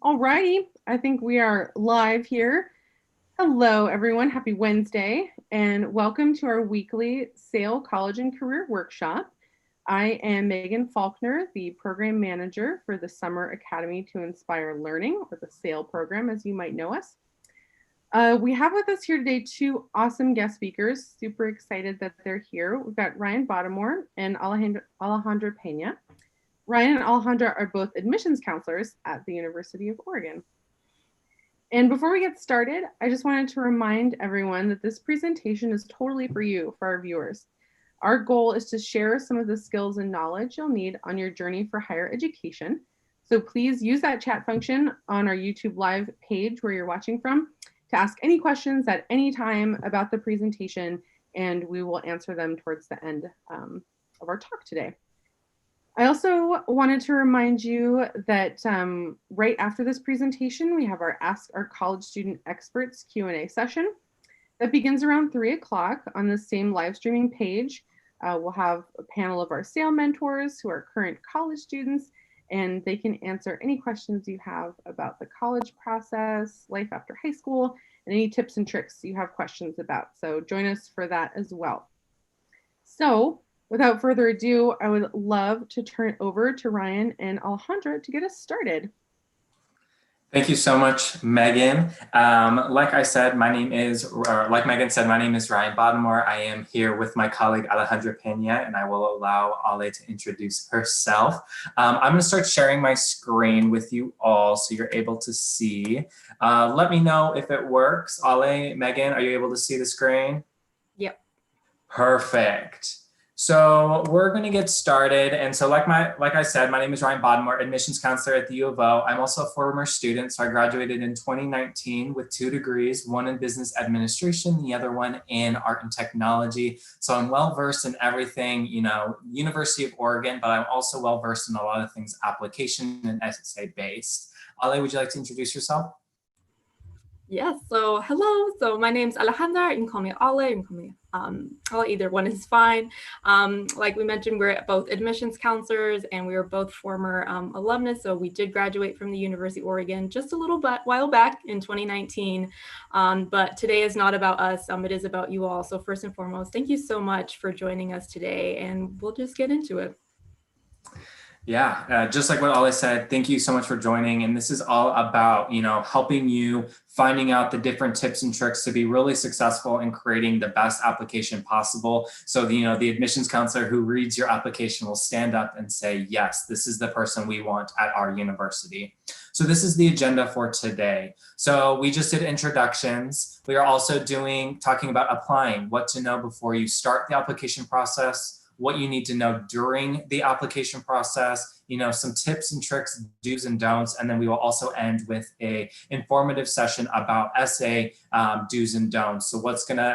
Alrighty, I think we are live here. Hello, everyone. Happy Wednesday, and welcome to our weekly SAIL College and Career Workshop. I am Megan Faulkner, the program manager for the Summer Academy to Inspire Learning, or the SAIL program, as you might know us. We have with us here today two awesome guest speakers. Super excited that they're here. We've got Ryan Bottimore and Alejandra Peña. Ryan and Alejandra are both admissions counselors at the University of Oregon. And before we get started, I just wanted to remind everyone that this presentation is totally for you, for our viewers. Our goal is to share some of the skills and knowledge you'll need on your journey for higher education. So please use that chat function on our YouTube live page where you're watching from to ask any questions at any time about the presentation, and we will answer them towards the end of our talk today. I also wanted to remind you that right after this presentation, we have our Ask Our College Student Experts Q&A session that begins around 3 o'clock on the same live streaming page. We'll have a panel of our SAIL mentors who are current college students, and they can answer any questions you have about the college process, life after high school, and any tips and tricks you have questions about. So join us for that as well. So without further ado, I would love to turn it over to Ryan and Alejandra to get us started. Thank you so much, Megan. Like Megan said, my name is Ryan Bottimore. I am here with my colleague Alejandra Peña, and I will allow Ale to introduce herself. I'm going to start sharing my screen with you all so you're able to see. Let me know if it works. Ale, Megan, are you able to see the screen? Yep. Perfect. So we're going to get started. And so like I said, my name is Ryan Bottimore, admissions counselor at the U of O. I'm also a former student. So I graduated in 2019 with 2 degrees, one in business administration, the other one in art and technology. So I'm well-versed in everything, University of Oregon, but I'm also well-versed in a lot of things application and SSA based. Ale, would you like to introduce yourself? Yes, so hello. So my name's Alejandra. You can call me Ale, you can call me Ale, either one is fine. Like we mentioned, we're both admissions counselors and we were both former alumnus. So we did graduate from the University of Oregon just a little while back in 2019. But today is not about us, it is about you all. So first and foremost, thank you so much for joining us today, and we'll just get into it. Yeah, just like what Ale said, thank you so much for joining. And this is all about, helping you finding out the different tips and tricks to be really successful in creating the best application possible. So, the admissions counselor who reads your application will stand up and say, yes, this is the person we want at our university. So this is the agenda for today. So we just did introductions. We are also talking about applying, what to know before you start the application process, what you need to know during the application process, some tips and tricks, do's and don'ts, and then we will also end with a informative session about essay do's and don'ts. So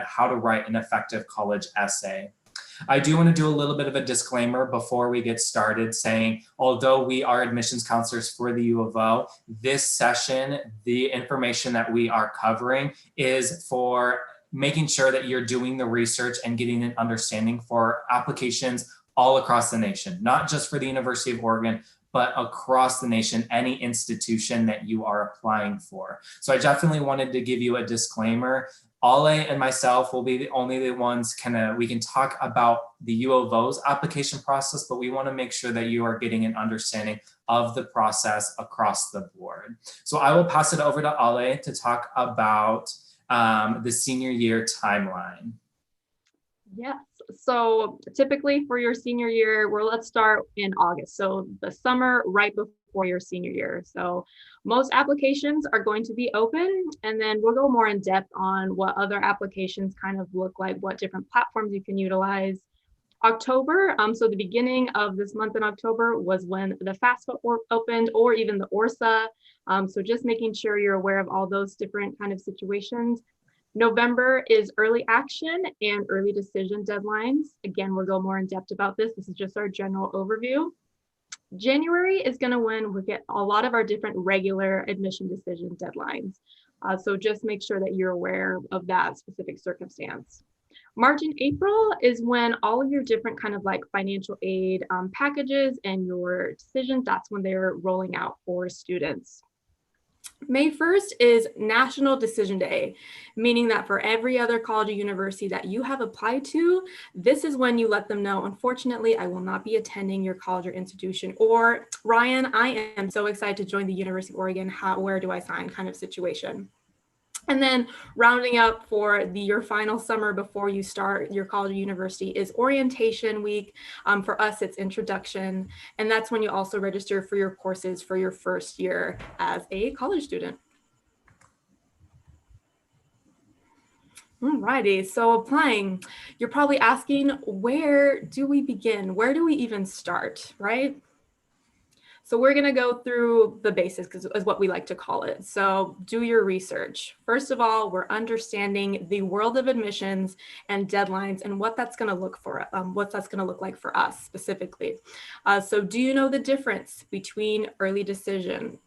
how to write an effective college essay. I do want to do a little bit of a disclaimer before we get started saying, although we are admissions counselors for the U of O, this session, the information that we are covering is for making sure that you're doing the research and getting an understanding for applications all across the nation, not just for the University of Oregon, but across the nation, any institution that you are applying for. So I definitely wanted to give you a disclaimer. Ale and myself will be the only ones we can talk about the U of O's application process, but we want to make sure that you are getting an understanding of the process across the board. So I will pass it over to Ale to talk about the senior year timeline. Yes, so typically for your senior year, let's start in August. So the summer right before your senior year. So most applications are going to be open, and then we'll go more in depth on what other applications kind of look like, what different platforms you can utilize. October, so the beginning of this month in October was when the FAFSA opened, or even the ORSA. So just making sure you're aware of all those different kind of situations. November is early action and early decision deadlines. Again, we'll go more in depth about this. This is just our general overview. January is going to when we get a lot of our different regular admission decision deadlines. So just make sure that you're aware of that specific circumstance. March and April is when all of your different kind of like financial aid packages and your decisions, that's when they're rolling out for students. May 1st is National Decision Day, meaning that for every other college or university that you have applied to, this is when you let them know, unfortunately, I will not be attending your college or institution. Or, Ryan, I am so excited to join the University of Oregon. Where do I sign kind of situation. And then rounding up for your final summer before you start your college or university is orientation week. For us, it's introduction. And that's when you also register for your courses for your first year as a college student. Alrighty, so applying, you're probably asking, where do we begin? Where do we even start, right? So we're going to go through the basics is what we like to call it. So do your research. First of all, we're understanding the world of admissions and deadlines and what that's going to look for, what that's going to look like for us specifically. So do you know the difference between early decision,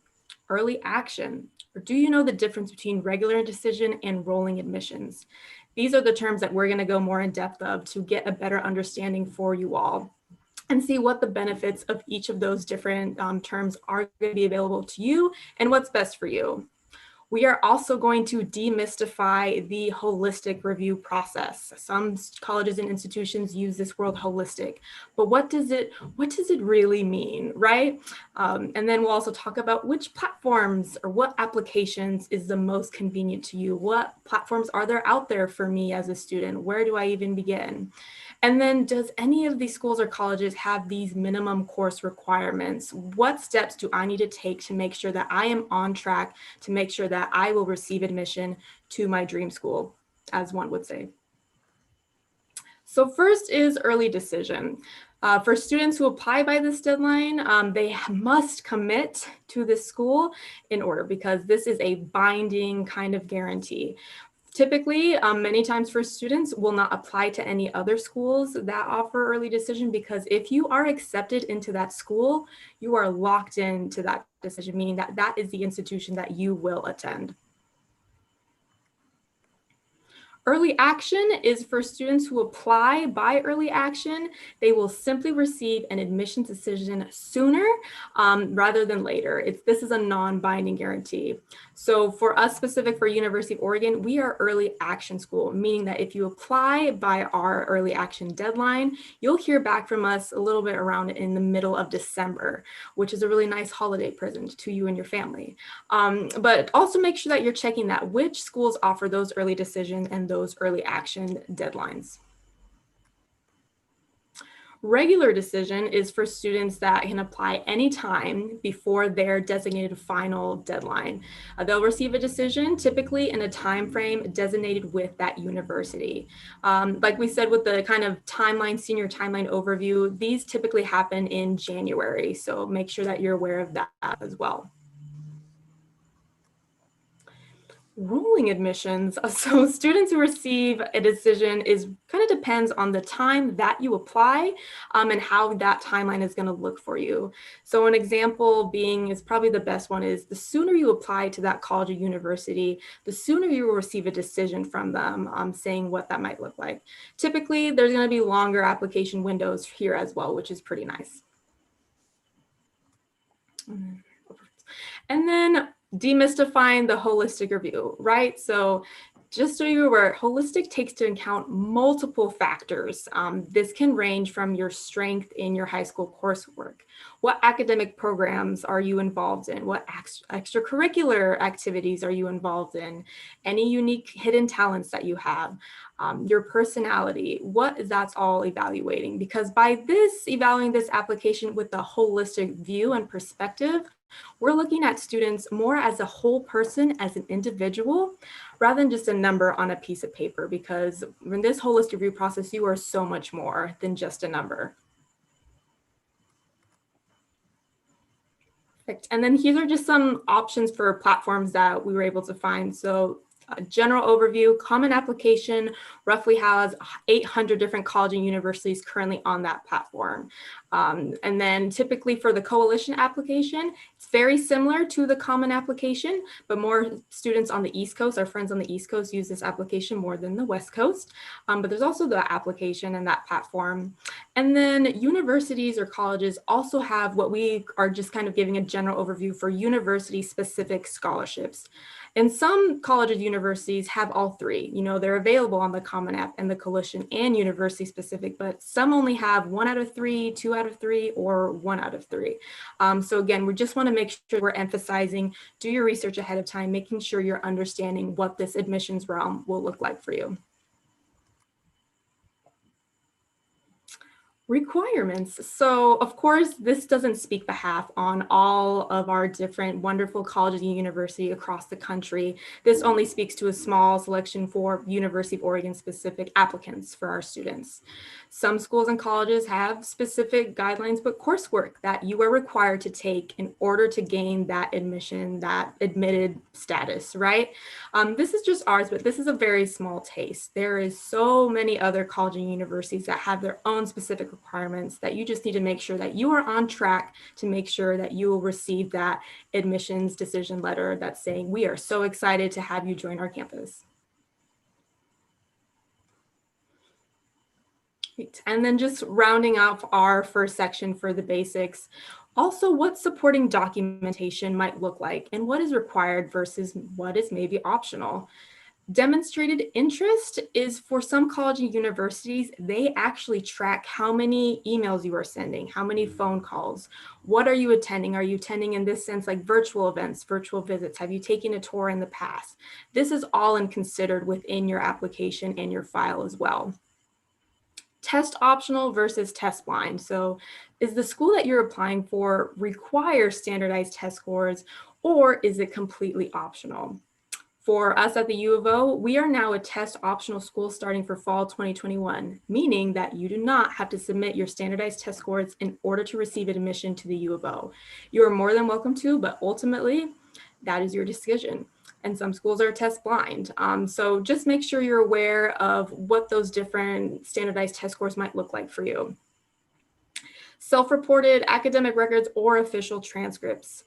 early action, or do you know the difference between regular decision and rolling admissions? These are the terms that we're going to go more in depth of to get a better understanding for you all and see what the benefits of each of those different terms are going to be available to you and what's best for you. We are also going to demystify the holistic review process. Some colleges and institutions use this word holistic, but what does it really mean, right? And then we'll also talk about which platforms or what applications is the most convenient to you. What platforms are there out there for me as a student? Where do I even begin? And then does any of these schools or colleges have these minimum course requirements? What steps do I need to take to make sure that I am on track to make sure that I will receive admission to my dream school, as one would say? So first is early decision. For students who apply by this deadline, they must commit to this school in order because this is a binding kind of guarantee. Typically, many times for students will not apply to any other schools that offer early decision because if you are accepted into that school, you are locked into that decision, meaning that that is the institution that you will attend. Early action is for students who apply by early action. They will simply receive an admissions decision sooner rather than later. This is a non-binding guarantee. So for us specific for University of Oregon, we are early action school, meaning that if you apply by our early action deadline, you'll hear back from us a little bit around in the middle of December, which is a really nice holiday present to you and your family. But also make sure that you're checking that which schools offer those early decisions and those early action deadlines. Regular decision is for students that can apply anytime before their designated final deadline. They'll receive a decision typically in a time frame designated with that university. Like we said with the kind of timeline, senior timeline overview, these typically happen in January. So make sure that you're aware of that as well. Rolling admissions. So students who receive a decision kind of depends on the time that you apply and how that timeline is going to look for you. So an example being is probably the best one is the sooner you apply to that college or university, the sooner you will receive a decision from them saying what that might look like. Typically, there's going to be longer application windows here as well, which is pretty nice. And then demystifying the holistic review, right? So just so you're aware, holistic takes into account multiple factors. This can range from your strength in your high school coursework. What academic programs are you involved in? What extracurricular activities are you involved in? Any unique hidden talents that you have? Your personality, that's all evaluating. Because by evaluating this application with a holistic view and perspective, we're looking at students more as a whole person, as an individual, rather than just a number on a piece of paper, because in this holistic review process, you are so much more than just a number. Perfect. And then here are just some options for platforms that we were able to find. So General overview, common application roughly has 800 different colleges and universities currently on that platform. And then typically for the coalition application, it's very similar to the common application, but more students on the East Coast, our friends on the East Coast use this application more than the West Coast. But there's also the application and that platform. And then universities or colleges also have what we are just kind of giving a general overview for university specific scholarships. And some colleges, universities have all three. They're available on the Common App and the Coalition and university specific, but some only have 1 out of 3, 2 out of 3, or 1 out of 3. So again, we just want to make sure we're emphasizing, do your research ahead of time, making sure you're understanding what this admissions realm will look like for you. Requirements. So of course, this doesn't speak behalf on all of our different wonderful colleges and universities across the country. This only speaks to a small selection for University of Oregon specific applicants for our students. Some schools and colleges have specific guidelines, but coursework that you are required to take in order to gain that admission, that admitted status, right? This is just ours, but this is a very small taste. There is so many other colleges and universities that have their own specific requirements that you just need to make sure that you are on track to make sure that you will receive that admissions decision letter that's saying, we are so excited to have you join our campus. And then just rounding off our first section for the basics, also what supporting documentation might look like and what is required versus what is maybe optional. Demonstrated interest is for some colleges and universities, they actually track how many emails you are sending, how many phone calls, what are you attending? Are you attending in this sense like virtual events, virtual visits? Have you taken a tour in the past? This is all considered within your application and your file as well. Test optional versus test blind. So is the school that you're applying for require standardized test scores, or is it completely optional? For us at the U of O, we are now a test optional school starting for fall 2021, meaning that you do not have to submit your standardized test scores in order to receive admission to the U of O. You are more than welcome to, but ultimately that is your decision. And some schools are test blind. So just make sure you're aware of what those different standardized test scores might look like for you. Self-reported academic records or official transcripts.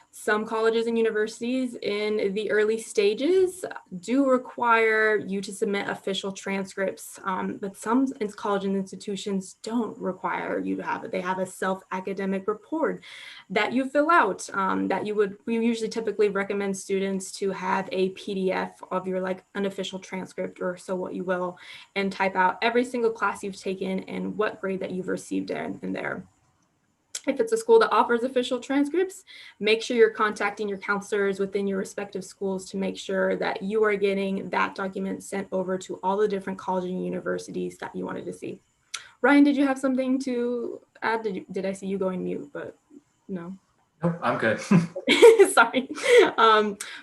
Some colleges and universities in the early stages do require you to submit official transcripts, but some college and institutions don't require you to have it. They have a self-academic report that you fill out we usually typically recommend students to have a PDF of your unofficial transcript or so what you will, and type out every single class you've taken and what grade that you've received in there. If it's a school that offers official transcripts, make sure you're contacting your counselors within your respective schools to make sure that you are getting that document sent over to all the different colleges and universities that you wanted to see. Ryan, did you have something to add? Did I see you going mute, but no? Nope, I'm good. Sorry.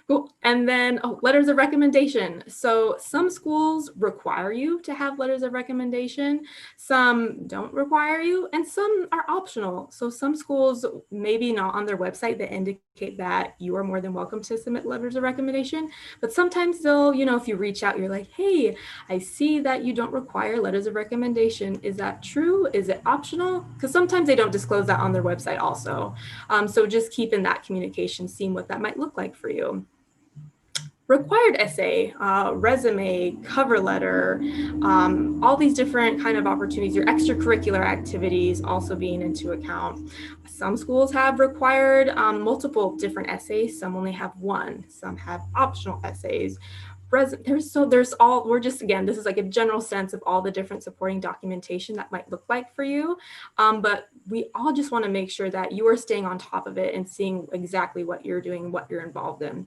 Cool. And then letters of recommendation. So some schools require you to have letters of recommendation. Some don't require you, and some are optional. So some schools, maybe not on their website, that indicate that you are more than welcome to submit letters of recommendation. But sometimes they'll, if you reach out, you're like, hey, I see that you don't require letters of recommendation. Is that true? Is it optional? Because sometimes they don't disclose that on their website also. So just keep in that communication, seeing what that might look like for you. Required essay, resume, cover letter, all these different kind of opportunities, your extracurricular activities also being into account. Some schools have required multiple different essays. Some only have one. Some have optional essays. There's all, we're just, again, this is like a general sense of all the different supporting documentation that might look like for you. But we all just want to make sure that you are staying on top of it and seeing exactly what you're doing, what you're involved in.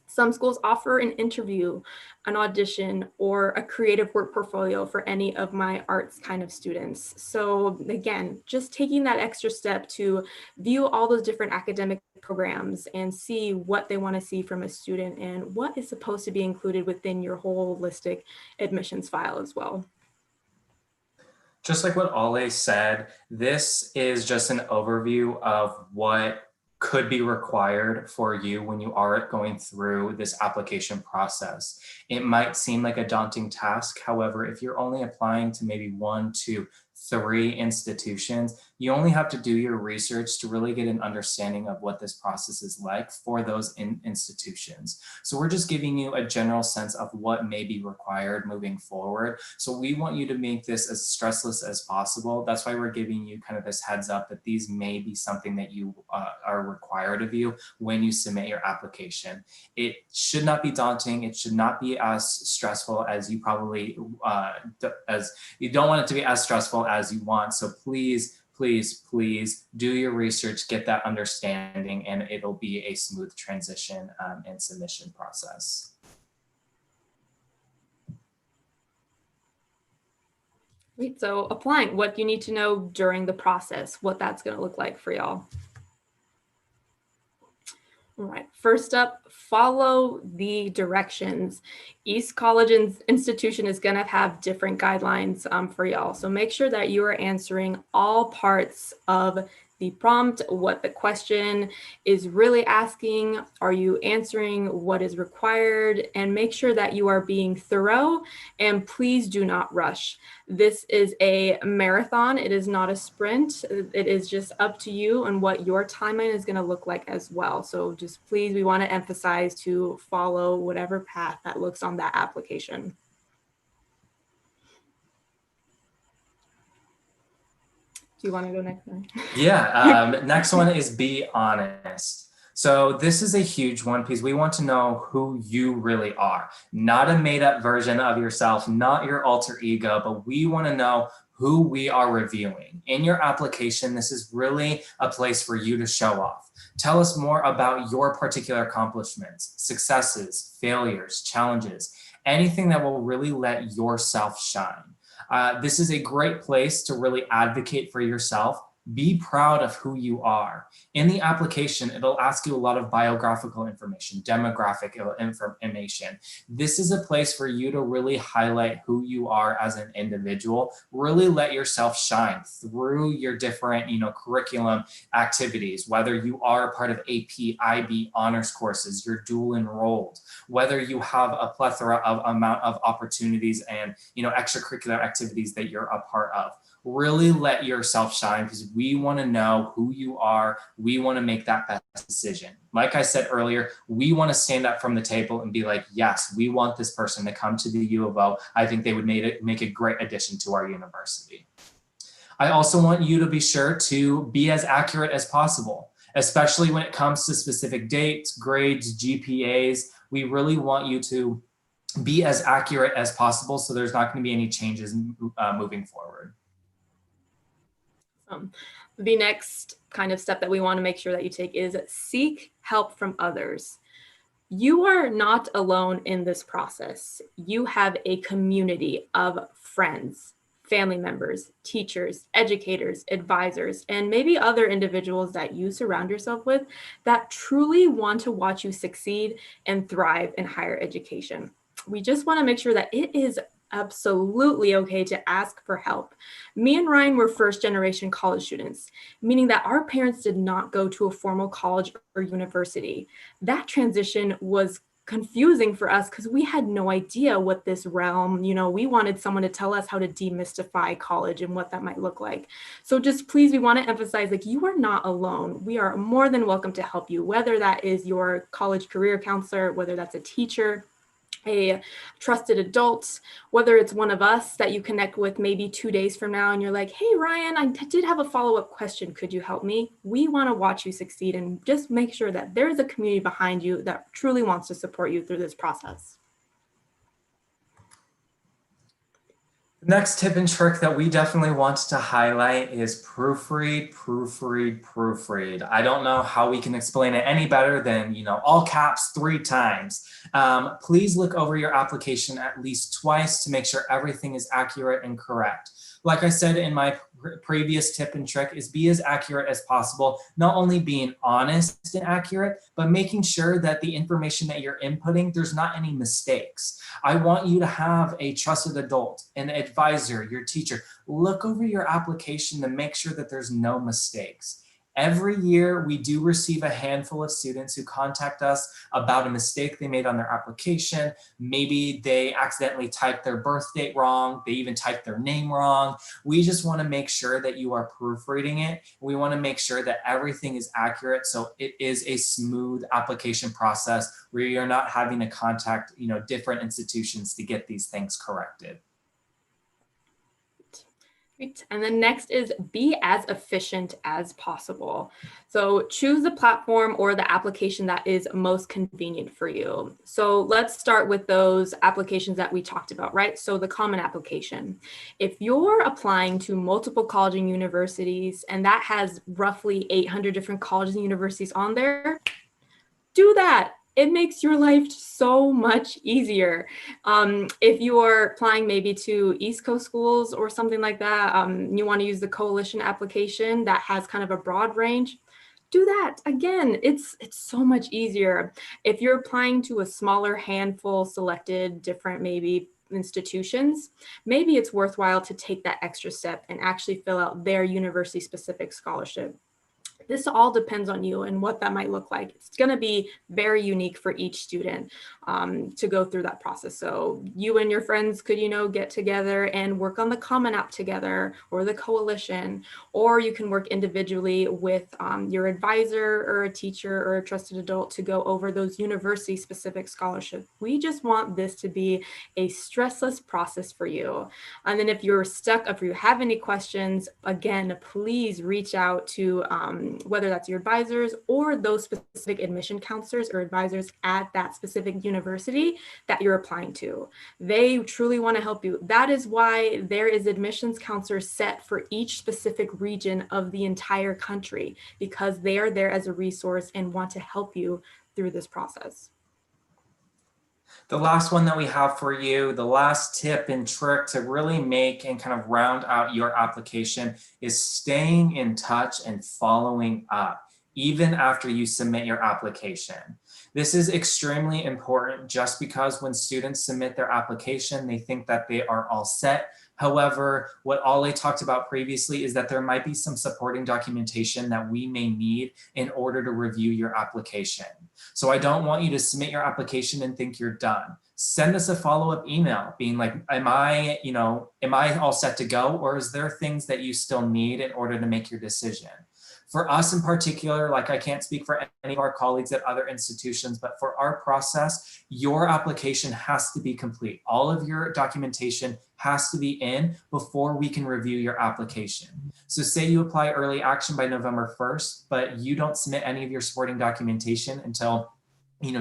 Some schools offer an interview, an audition, or a creative work portfolio for any of my arts kind of students. So again, just taking that extra step to view all those different academic programs and see what they want to see from a student and what is supposed to be included within your holistic admissions file as well. Just like what Ale said, this is just an overview of what could be required for you when you are going through this application process. It might seem like a daunting task. However, if you're only applying to maybe 1 to 3 institutions, you only have to do your research to really get an understanding of what this process is like for those institutions. So we're just giving you a general sense of what may be required moving forward. So we want you to make this as stressless as possible. That's why we're giving you kind of this heads up that these may be something that you are required of you when you submit your application. It should not be daunting. It should not be as stressful as you probably, as you don't want it to be as stressful as you want. So please, please, please do your research, get that understanding, and it'll be a smooth transition and submission process. Great. So applying, what you need to know during the process, what that's going to look like for y'all. All right, first up, follow the directions. East College Institution is going to have different guidelines for y'all. So make sure that you are answering all parts of the prompt, what the question is really asking. Are you answering what is required? And make sure that you are being thorough, and please do not rush. This is a marathon. It is not a sprint. It is just up to you and what your timeline is going to look like as well. So just please, we want to emphasize to follow whatever path that looks on that application. Do you want to go next one? Yeah, next one is be honest. So this is a huge one because we want to know who you really are, not a made up version of yourself, not your alter ego, but we want to know who we are reviewing. In your application, this is really a place for you to show off. Tell us more about your particular accomplishments, successes, failures, challenges, anything that will really let yourself shine. This is a great place to really advocate for yourself. Be proud of who you are. In the application, it'll ask you a lot of biographical information, demographic information. This is a place for you to really highlight who you are as an individual, really let yourself shine through your different, curriculum activities, whether you are a part of AP, IB, honors courses, you're dual enrolled, whether you have a plethora of amount of opportunities and, extracurricular activities that you're a part of. Really let yourself shine because we want to know who you are. We want to make that best decision. Like I said earlier, we want to stand up from the table and be like, yes, we want this person to come to the U of O. I think they would make a great addition to our university. I also want you to be sure to be as accurate as possible, especially when it comes to specific dates, grades, GPAs. We really want you to be as accurate as possible so there's not going to be any changes moving forward. The next kind of step that we want to make sure that you take is seek help from others. You are not alone in this process. You have a community of friends, family members, teachers, educators, advisors, and maybe other individuals that you surround yourself with that truly want to watch you succeed and thrive in higher education. We just want to make sure that it is absolutely okay to ask for help. Me and Ryan were first-generation college students, meaning that our parents did not go to a formal college or university. That transition was confusing for us because we had no idea what this realm, we wanted someone to tell us how to demystify college and what that might look like. So just please, we want to emphasize, you are not alone. We are more than welcome to help you, whether that is your college career counselor, whether that's a teacher, a trusted adult, whether it's one of us that you connect with maybe 2 days from now and you're like, hey, Ryan, I did have a follow-up question. Could you help me? We want to watch you succeed and just make sure that there's a community behind you that truly wants to support you through this process. The next tip and trick that we definitely want to highlight is proofread, proofread, proofread. I don't know how we can explain it any better than, all caps 3 times. Please look over your application at least twice to make sure everything is accurate and correct. Like I said in my previous tip and trick is be as accurate as possible, not only being honest and accurate, but making sure that the information that you're inputting, there's not any mistakes. I want you to have a trusted adult, an advisor, your teacher, look over your application to make sure that there's no mistakes. Every year, we do receive a handful of students who contact us about a mistake they made on their application. Maybe they accidentally typed their birth date wrong. They even typed their name wrong. We just want to make sure that you are proofreading it. We want to make sure that everything is accurate, so it is a smooth application process where you're not having to contact, different institutions to get these things corrected. Great. And then next is be as efficient as possible. So choose the platform or the application that is most convenient for you. So let's start with those applications that we talked about, right? So the common application. If you're applying to multiple colleges and universities, and that has roughly 800 different colleges and universities on there, do that. It makes your life so much easier. If you are applying maybe to East Coast schools or something like that, you want to use the coalition application that has kind of a broad range, do that. Again, it's so much easier. If you're applying to a smaller handful selected different maybe institutions, maybe it's worthwhile to take that extra step and actually fill out their university specific scholarship. This all depends on you and what that might look like. It's going to be very unique for each student to go through that process. So you and your friends could, get together and work on the Common App together or the coalition, or you can work individually with your advisor or a teacher or a trusted adult to go over those university specific scholarships. We just want this to be a stressless process for you. And then if you're stuck, if you have any questions, again, please reach out to whether that's your advisors or those specific admission counselors or advisors at that specific university that you're applying to. They truly want to help you. That is why there is admissions counselors set for each specific region of the entire country, because they are there as a resource and want to help you through this process. The last one that we have for you, the last tip and trick to really make and kind of round out your application is staying in touch and following up, even after you submit your application. This is extremely important just because when students submit their application, they think that they are all set. However, what Ale talked about previously is that there might be some supporting documentation that we may need in order to review your application. So I don't want you to submit your application and think you're done. Send us a follow-up email being like, am I all set to go? Or is there things that you still need in order to make your decision? For us in particular, like I can't speak for any of our colleagues at other institutions, but for our process, your application has to be complete. All of your documentation has to be in before we can review your application. So say you apply early action by November 1st, but you don't submit any of your supporting documentation until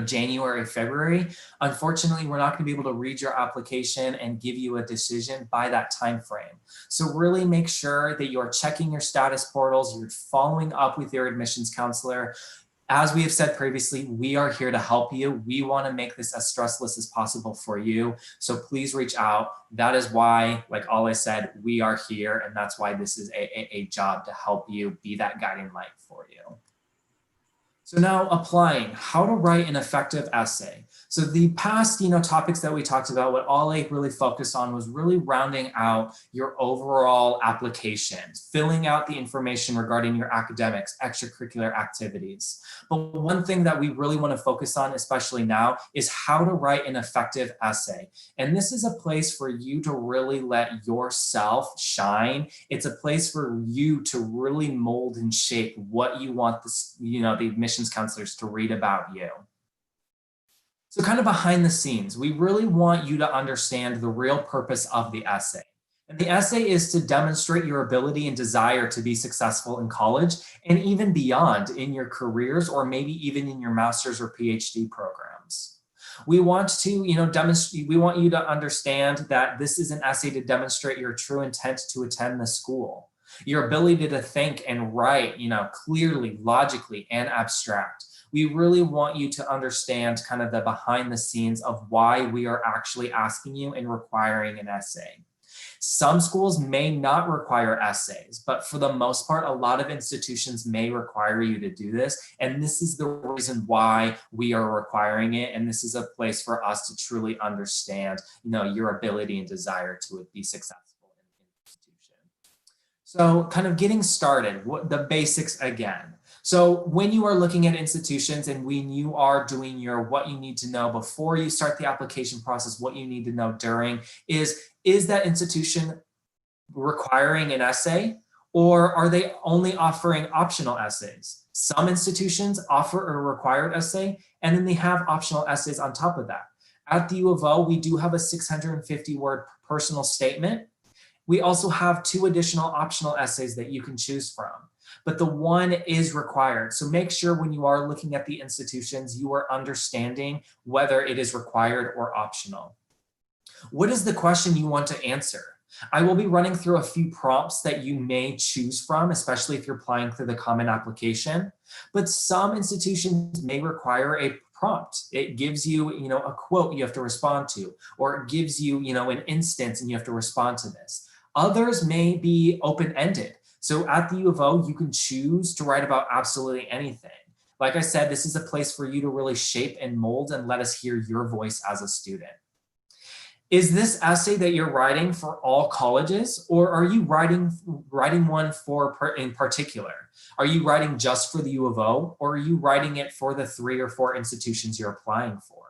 January, February. Unfortunately, we're not going to be able to read your application and give you a decision by that time frame. So really make sure that you're checking your status portals, you're following up with your admissions counselor. As we have said previously, we are here to help you. We want to make this as stressless as possible for you. So please reach out. That is why, like all I said, we are here. And that's why this is a job to help you, be that guiding light for you. So now applying, how to write an effective essay. So the past, topics that we talked about, what Ale really focused on was really rounding out your overall applications, filling out the information regarding your academics, extracurricular activities. But one thing that we really want to focus on, especially now, is how to write an effective essay. And this is a place for you to really let yourself shine. It's a place for you to really mold and shape what you want the admissions counselors to read about you. So kind of behind the scenes, we really want you to understand the real purpose of the essay. And the essay is to demonstrate your ability and desire to be successful in college and even beyond in your careers or maybe even in your master's or PhD programs. We want to, demonstrate, we want you to understand that this is an essay to demonstrate your true intent to attend the school, your ability to think and write, clearly, logically, and abstract. We really want you to understand kind of the behind the scenes of why we are actually asking you and requiring an essay. Some schools may not require essays, but for the most part, a lot of institutions may require you to do this. And this is the reason why we are requiring it. And this is a place for us to truly understand, your ability and desire to be successful in an institution. So kind of getting started, the basics again. So when you are looking at institutions and when you are doing your what you need to know before you start the application process, what you need to know during is that institution requiring an essay, or are they only offering optional essays? Some institutions offer a required essay, and then they have optional essays on top of that. At the U of O, we do have a 650-word personal statement. We also have 2 additional optional essays that you can choose from, but the one is required. So make sure when you are looking at the institutions, you are understanding whether it is required or optional. What is the question you want to answer? I will be running through a few prompts that you may choose from, especially if you're applying through the Common Application, but some institutions may require a prompt. It gives you, a quote you have to respond to, or it gives you, an instance and you have to respond to this. Others may be open-ended. So at the U of O, you can choose to write about absolutely anything. Like I said, this is a place for you to really shape and mold and let us hear your voice as a student. Is this essay that you're writing for all colleges, or are you writing one in particular? Are you writing just for the U of O, or are you writing it for the 3 or 4 institutions you're applying for?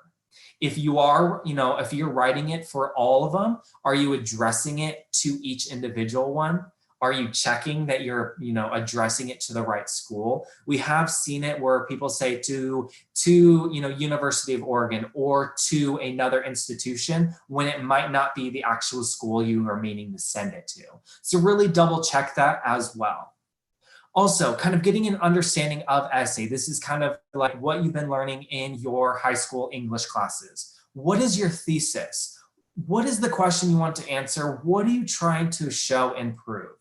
If you are, if you're writing it for all of them, are you addressing it to each individual one? Are you checking that you're, addressing it to the right school? We have seen it where people say to University of Oregon or to another institution when it might not be the actual school you are meaning to send it to. So really double check that as well. Also, kind of getting an understanding of essay. This is kind of like what you've been learning in your high school English classes. What is your thesis? What is the question you want to answer? What are you trying to show and prove?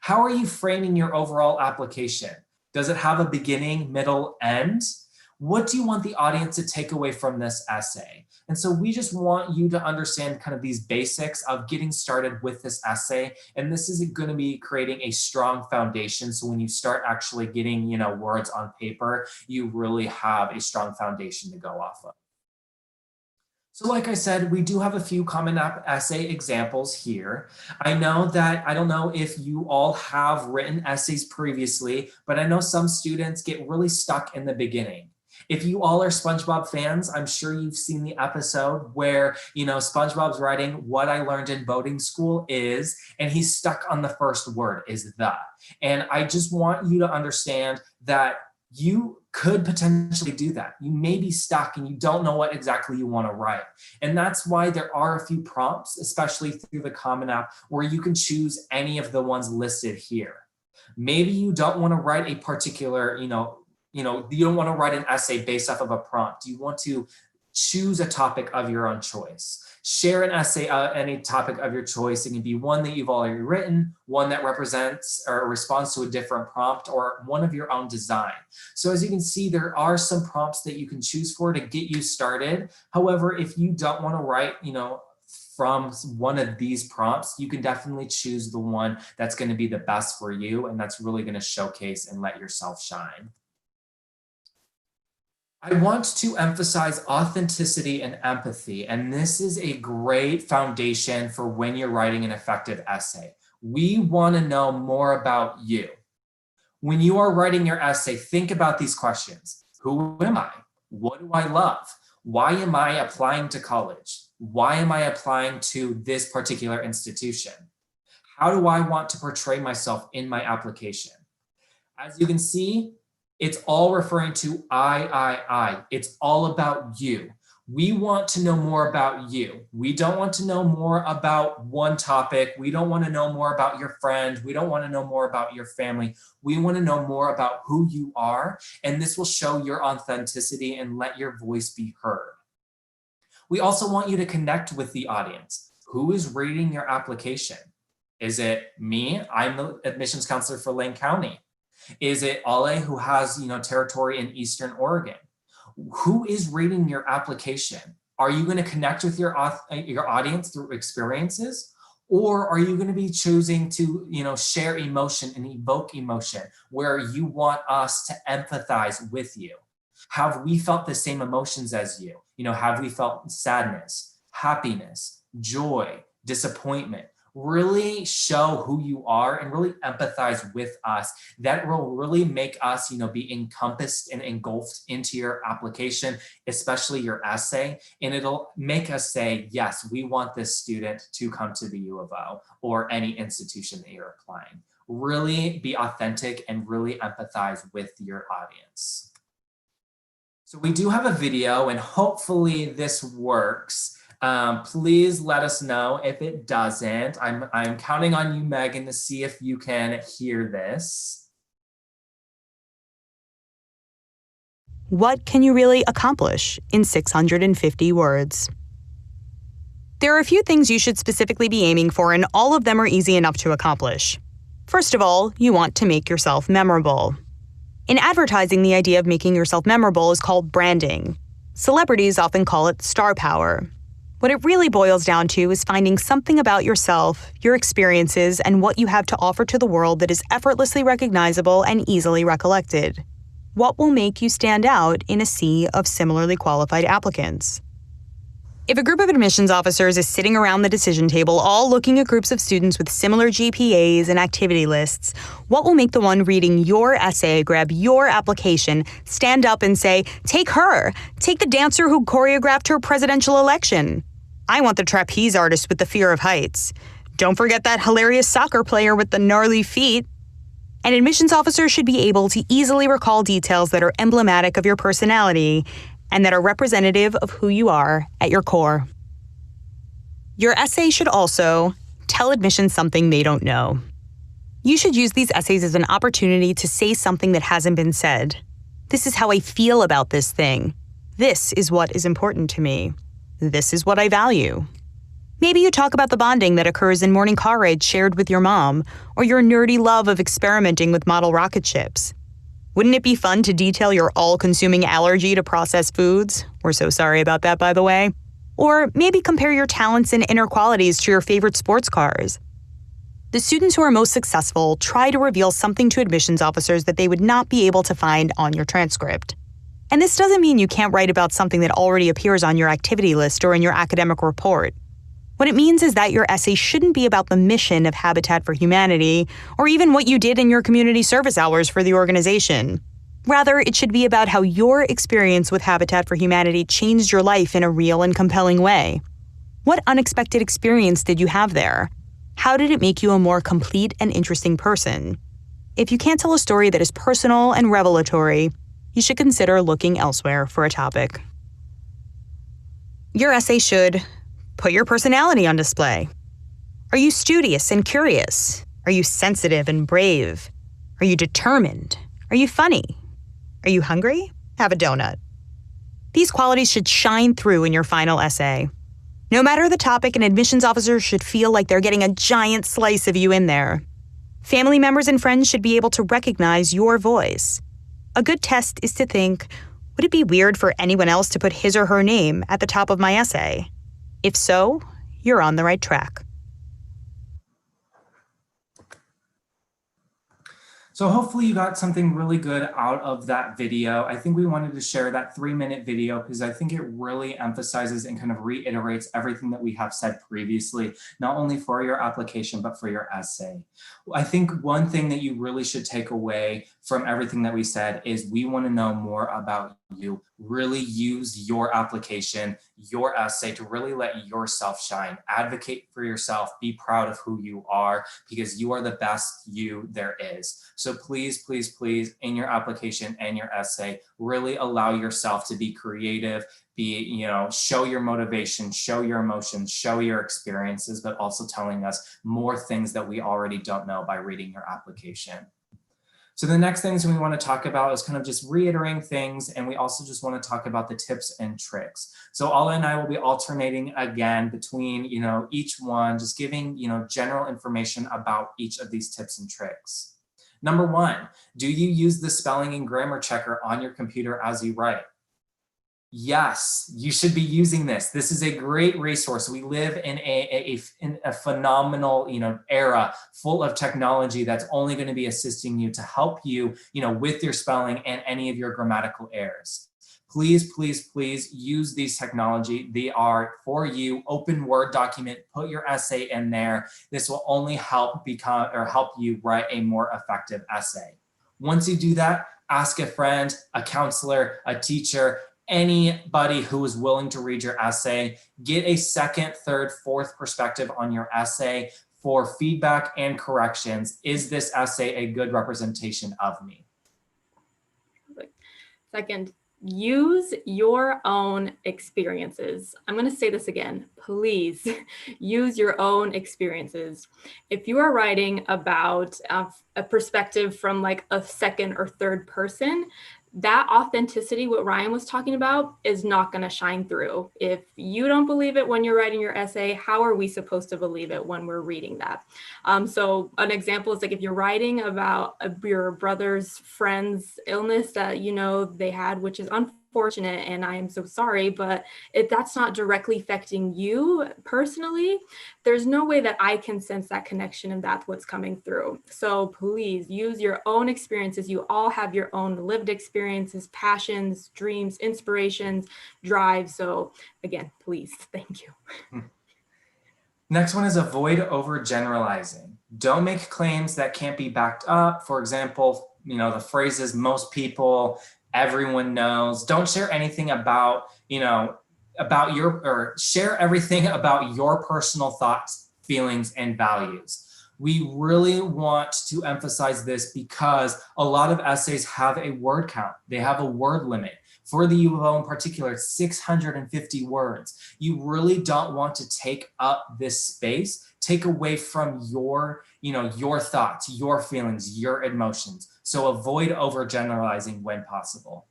How are you framing your overall application? Does it have a beginning, middle, end? What do you want the audience to take away from this essay? And so we just want you to understand kind of these basics of getting started with this essay. And this is going to be creating a strong foundation. So when you start actually getting, words on paper, you really have a strong foundation to go off of. So like I said, we do have a few Common App essay examples here. I don't know if you all have written essays previously, but I know some students get really stuck in the beginning. If you all are SpongeBob fans, I'm sure you've seen the episode where, SpongeBob's writing what I learned in boating school is, and he's stuck on the first word is the. And I just want you to understand that you could potentially do that. You may be stuck and you don't know what exactly you want to write. And that's why there are a few prompts, especially through the Common App, where you can choose any of the ones listed here. Maybe you don't want to write a particular, you don't want to write an essay based off of a prompt. You want to choose a topic of your own choice. Share an essay, any topic of your choice. It can be one that you've already written, one that represents or responds to a different prompt, or one of your own design. So as you can see, there are some prompts that you can choose for to get you started. However, if you don't want to write, from one of these prompts, you can definitely choose the one that's going to be the best for you and that's really going to showcase and let yourself shine. I want to emphasize authenticity and empathy, and this is a great foundation for when you're writing an effective essay. We want to know more about you. When you are writing your essay, think about these questions. Who am I? What do I love? Why am I applying to college? Why am I applying to this particular institution? How do I want to portray myself in my application? As you can see, it's all referring to I. It's all about you. We want to know more about you. We don't want to know more about one topic. We don't want to know more about your friend. We don't want to know more about your family. We want to know more about who you are, and this will show your authenticity and let your voice be heard. We also want you to connect with the audience. Who is reading your application? Is it me? I'm the admissions counselor for Lane County. Is it Ale, who has territory in Eastern Oregon? Who is reading your application? Are you going to connect with your audience through experiences? Or are you going to be choosing to share emotion and evoke emotion where you want us to empathize with you? Have we felt the same emotions as you? Have we felt sadness, happiness, joy, disappointment? Really show who you are and really empathize with us. That will really make us, be encompassed and engulfed into your application, especially your essay. And it'll make us say, yes, we want this student to come to the U of O or any institution that you're applying. Really be authentic and really empathize with your audience. So we do have a video, and hopefully this works. Please let us know if it doesn't. I'm counting on you, Megan, to see if you can hear this. What can you really accomplish in 650 words? There are a few things you should specifically be aiming for, and all of them are easy enough to accomplish. First of all, you want to make yourself memorable. In advertising, the idea of making yourself memorable is called branding. Celebrities often call it star power. What it really boils down to is finding something about yourself, your experiences, and what you have to offer to the world that is effortlessly recognizable and easily recollected. What will make you stand out in a sea of similarly qualified applicants? If a group of admissions officers is sitting around the decision table all looking at groups of students with similar GPAs and activity lists, what will make the one reading your essay grab your application, stand up and say, "Take her! Take the dancer who choreographed her presidential election! I want the trapeze artist with the fear of heights. Don't forget that hilarious soccer player with the gnarly feet." An admissions officer should be able to easily recall details that are emblematic of your personality and that are representative of who you are at your core. Your essay should also tell admissions something they don't know. You should use these essays as an opportunity to say something that hasn't been said. This is how I feel about this thing. This is what is important to me. This is what I value. Maybe you talk about the bonding that occurs in morning car rides shared with your mom, or your nerdy love of experimenting with model rocket ships. Wouldn't it be fun to detail your all-consuming allergy to processed foods? We're so sorry about that, by the way. Or maybe compare your talents and inner qualities to your favorite sports cars. The students who are most successful try to reveal something to admissions officers that they would not be able to find on your transcript. And this doesn't mean you can't write about something that already appears on your activity list or in your academic report. What it means is that your essay shouldn't be about the mission of Habitat for Humanity or even what you did in your community service hours for the organization. Rather, it should be about how your experience with Habitat for Humanity changed your life in a real and compelling way. What unexpected experience did you have there? How did it make you a more complete and interesting person? If you can't tell a story that is personal and revelatory, you should consider looking elsewhere for a topic. Your essay should put your personality on display. Are you studious and curious? Are you sensitive and brave? Are you determined? Are you funny? Are you hungry? Have a donut. These qualities should shine through in your final essay. No matter the topic, an admissions officer should feel like they're getting a giant slice of you in there. Family members and friends should be able to recognize your voice. A good test is to think, would it be weird for anyone else to put his or her name at the top of my essay? If so, you're on the right track. So hopefully you got something really good out of that video. I think we wanted to share that 3-minute video because I think it really emphasizes and kind of reiterates everything that we have said previously, not only for your application, but for your essay. I think one thing that you really should take away from everything that we said is we want to know more about you. Really use your application, your essay to really let yourself shine. Advocate for yourself. Be proud of who you are because you are the best you there is. So please, please, please, in your application and your essay, really allow yourself to be creative, show your motivation, show your emotions, show your experiences, but also telling us more things that we already don't know by reading your application. So the next things we want to talk about is kind of just reiterating things, and we also just want to talk about the tips and tricks. So Ala and I will be alternating again between, each one, just giving, general information about each of these tips and tricks. Number 1, do you use the spelling and grammar checker on your computer as you write? Yes, you should be using this. This is a great resource. We live in a phenomenal, era full of technology that's only going to be assisting you to help you, with your spelling and any of your grammatical errors. please, please, please use these technology. They are for you. Open Word document, put your essay in there. This will only help you write a more effective essay. Once you do that, ask a friend, a counselor, a teacher, anybody who is willing to read your essay. Get a second, third, fourth perspective on your essay for feedback and corrections. Is this essay a good representation of me? Second, use your own experiences. I'm going to say this again, please use your own experiences. If you are writing about a perspective from like a second or third person, that authenticity, what Ryan was talking about, is not going to shine through. If you don't believe it when you're writing your essay, how are we supposed to believe it when we're reading that? So an example is like if you're writing about your brother's friend's illness that they had, which is unfortunate, and I am so sorry, but if that's not directly affecting you personally, there's no way that I can sense that connection, and that's what's coming through. So please use your own experiences. You all have your own lived experiences, passions, dreams, inspirations, drives. So again, please, thank you. Next one is avoid overgeneralizing. Don't make claims that can't be backed up. For example, the phrases most people, everyone knows. Don't share anything about share everything about your personal thoughts, feelings, and values. We really want to emphasize this because a lot of essays have a word count. They have a word limit. For the U of O in particular, 650 words. You really don't want to take up this space, take away from your thoughts, your feelings, your emotions. So avoid overgeneralizing when possible.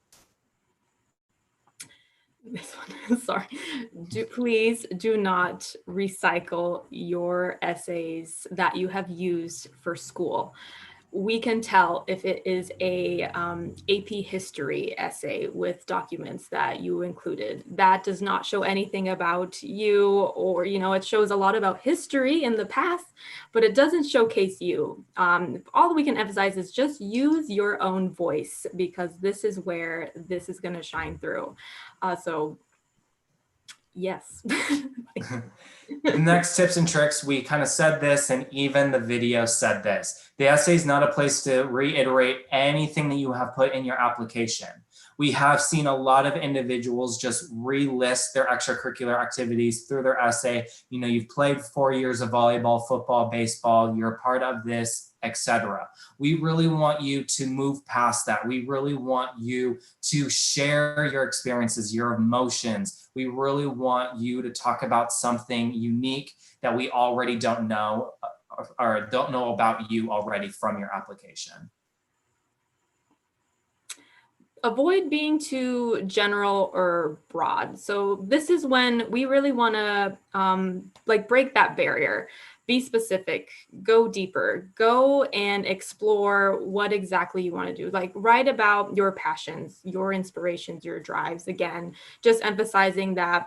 This one, sorry. Please do not recycle your essays that you have used for school. We can tell if it is a AP history essay with documents that you included. That does not show anything about you, or, it shows a lot about history in the past, but it doesn't showcase you. All we can emphasize is just use your own voice, because this is where this is going to shine through. So yes. The next tips and tricks, we kind of said this, and even the video said this. The essay is not a place to reiterate anything that you have put in your application. We have seen a lot of individuals just relist their extracurricular activities through their essay. You've played 4 years of volleyball, football, baseball, you're a part of this, etc. We really want you to move past that. We really want you to share your experiences, your emotions. We really want you to talk about something unique that we already don't know, or don't know about you already from your application. Avoid being too general or broad. So this is when we really want to break that barrier. Be specific, go deeper, go and explore what exactly you want to do. Like, write about your passions, your inspirations, your drives. Again, just emphasizing that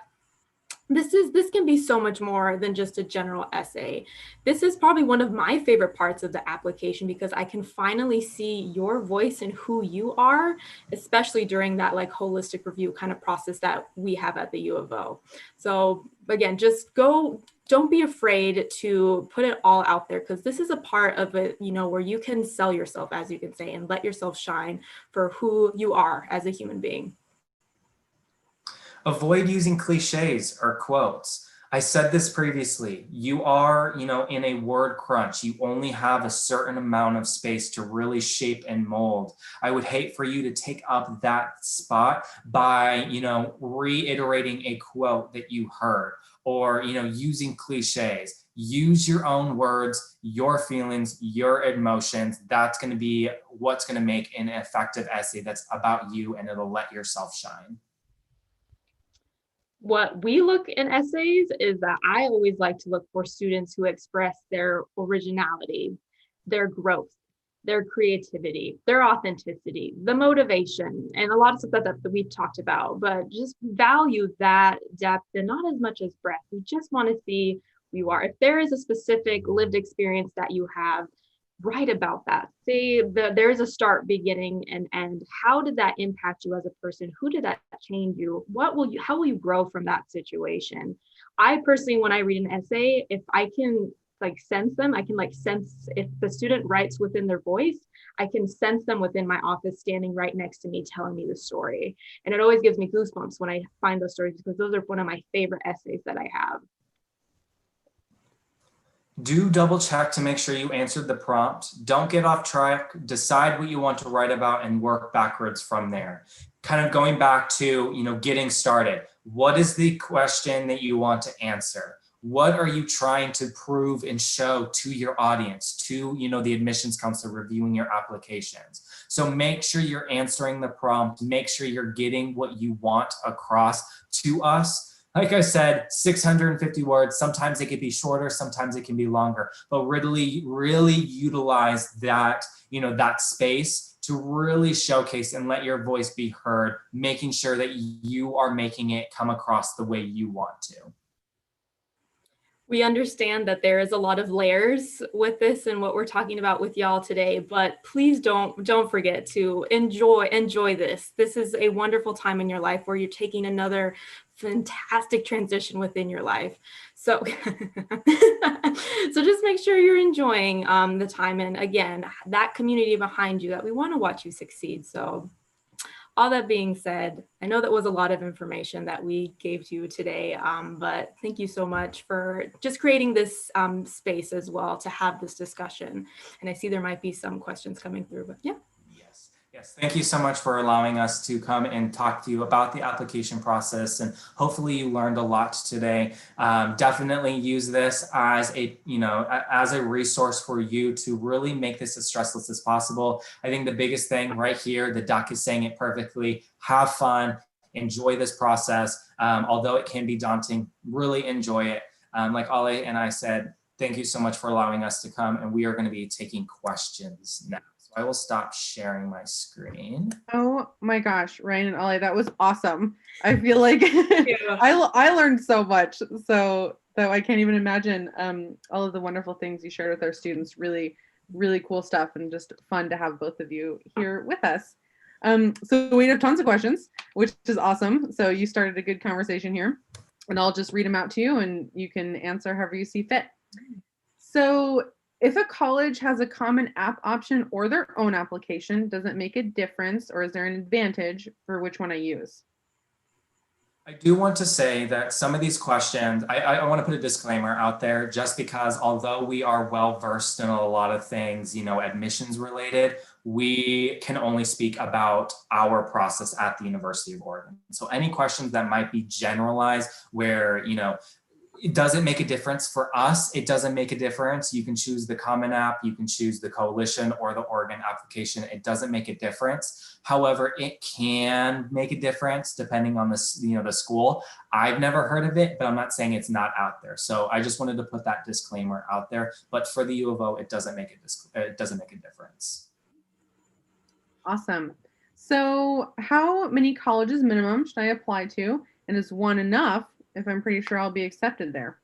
this can be so much more than just a general essay. This is probably one of my favorite parts of the application, because I can finally see your voice and who you are, especially during that holistic review kind of process that we have at the U of O. So again, just go. Don't be afraid to put it all out there, because this is a part of it, where you can sell yourself, as you can say, and let yourself shine for who you are as a human being. Avoid using cliches or quotes. I said this previously. You are, in a word crunch. You only have a certain amount of space to really shape and mold. I would hate for you to take up that spot by, reiterating a quote that you heard, or, using cliches. Use your own words, your feelings, your emotions. That's going to be what's going to make an effective essay that's about you, and it'll let yourself shine. What we look in essays is that I always like to look for students who express their originality, their growth, their creativity, their authenticity, the motivation, and a lot of stuff that we've talked about, but just value that depth and not as much as breadth. We just want to see who you are. If there is a specific lived experience that you have, write about that. Say that there's a start, beginning, and end. How did that impact you as a person? Who did that change you? How will you grow from that situation? I personally, when I read an essay, if I can like sense them, I can like sense if the student writes within their voice, I can sense them within my office standing right next to me telling me the story. And it always gives me goosebumps when I find those stories because those are one of my favorite essays that I have. Do double check to make sure you answered the prompt. Don't get off track. Decide what you want to write about and work backwards from there. Kind of going back to, getting started. What is the question that you want to answer? What are you trying to prove and show to your audience, to, the admissions counselor reviewing your applications? So make sure you're answering the prompt. Make sure you're getting what you want across to us. Like I said, 650 words, sometimes it could be shorter, sometimes it can be longer, but really, really utilize that, that space to really showcase and let your voice be heard, making sure that you are making it come across the way you want to. We understand that there is a lot of layers with this and what we're talking about with y'all today, but please don't forget to enjoy this. This is a wonderful time in your life where you're taking another fantastic transition within your life. So, so just make sure you're enjoying the time, and again, that community behind you that we want to watch you succeed. So all that being said, I know that was a lot of information that we gave to you today, but thank you so much for just creating this space as well to have this discussion. And I see there might be some questions coming through, but yeah. Yes, thank you so much for allowing us to come and talk to you about the application process, and hopefully you learned a lot today. Definitely use this as a resource for you to really make this as stressless as possible. I think the biggest thing right here, the doc is saying it perfectly: have fun, enjoy this process. Although it can be daunting, really enjoy it. Like Ale and I said, thank you so much for allowing us to come, and we are going to be taking questions now. I will stop sharing my screen. Oh my gosh, Ryan and Ollie, that was awesome. I feel like I learned so much. So I can't even imagine all of the wonderful things you shared with our students. Really, really cool stuff, and just fun to have both of you here with us. So we have tons of questions, which is awesome. So you started a good conversation here, and I'll just read them out to you, and you can answer however you see fit. So if a college has a common app option or their own application, does it make a difference, or is there an advantage for which one I use? I do want to say that some of these questions, I want to put a disclaimer out there, just because although we are well versed in a lot of things, admissions related, we can only speak about our process at the University of Oregon. So any questions that might be generalized where, it doesn't make a difference for us. It doesn't make a difference. You can choose the common app, you can choose the coalition or the Oregon application. It doesn't make a difference. However, it can make a difference depending on the school. I've never heard of it, but I'm not saying it's not out there. So I just wanted to put that disclaimer out there. But for the U of O, it doesn't make a difference. Awesome. So how many colleges minimum should I apply to? And is one enough if I'm pretty sure I'll be accepted there?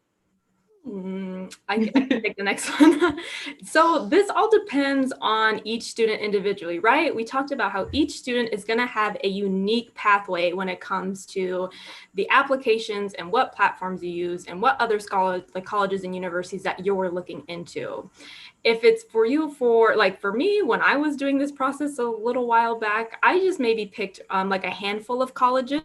I can take the next one. So this all depends on each student individually, right? We talked about how each student is going to have a unique pathway when it comes to the applications and what platforms you use and what other colleges and universities that you're looking into. If it's for you, for me, when I was doing this process a little while back, I just maybe picked like a handful of colleges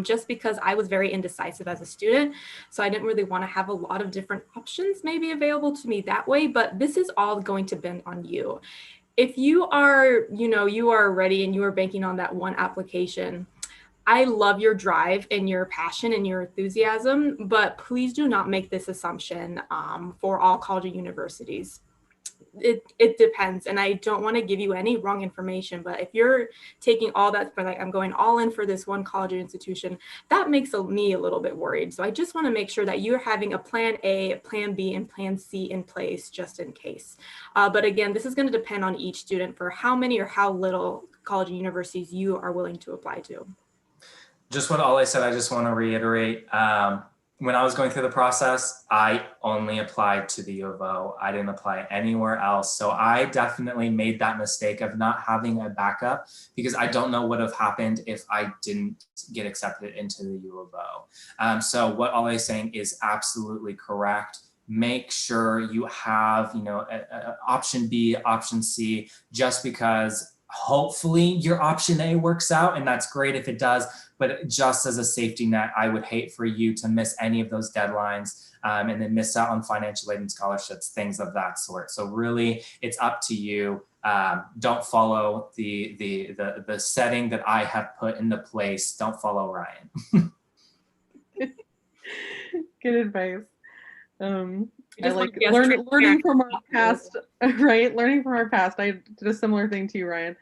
just because I was very indecisive as a student. So I didn't really want to have a lot of different options maybe available to me that way, but this is all going to depend on you. If you are, you are ready and you are banking on that one application, I love your drive and your passion and your enthusiasm, but please do not make this assumption for all college and universities. It depends, and I don't want to give you any wrong information, but if you're taking all that for I'm going all in for this one college or institution, that makes me a little bit worried. So I just want to make sure that you're having a plan A, a plan B, and plan C in place just in case. But again, this is going to depend on each student for how many or how little college and universities you are willing to apply to. Just what Ale said, I just want to reiterate. when I was going through the process, I only applied to the U of O. I didn't apply anywhere else. So I definitely made that mistake of not having a backup, because I don't know what would have happened if I didn't get accepted into the U of O. So what Ollie's saying is absolutely correct. Make sure you have, option B, option C, just because hopefully your option A works out, and that's great if it does. But just as a safety net, I would hate for you to miss any of those deadlines and then miss out on financial aid and scholarships, things of that sort. So really, it's up to you. Don't follow the setting that I have put into place. Don't follow Ryan. Good advice. I like Yes, learning from our past, right? Learning from our past. I did a similar thing to you, Ryan.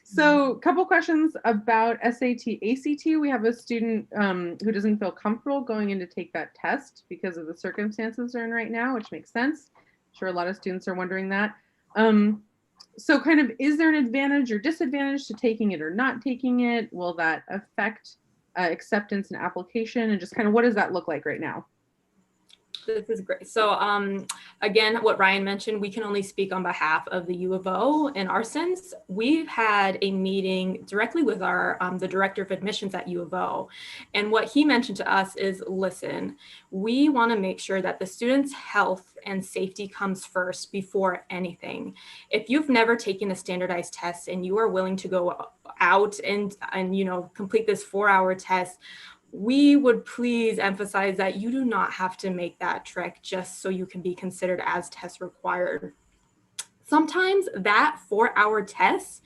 So a couple questions about SAT, ACT. We have a student who doesn't feel comfortable going in to take that test because of the circumstances they're in right now, which makes sense. I'm sure a lot of students are wondering that. So kind of, is there an advantage or disadvantage to taking it or not taking it? Will that affect acceptance and application? And just kind of, what does that look like right now? This is great. So again, what Ryan mentioned, we can only speak on behalf of the U of O. In our sense, we've had a meeting directly with our the director of admissions at U of O. And what he mentioned to us is, listen, we want to make sure that the student's health and safety comes first before anything. If you've never taken a standardized test and you are willing to go out and complete this 4-hour test, we would please emphasize that you do not have to make that trek just so you can be considered as test required. Sometimes that 4-hour test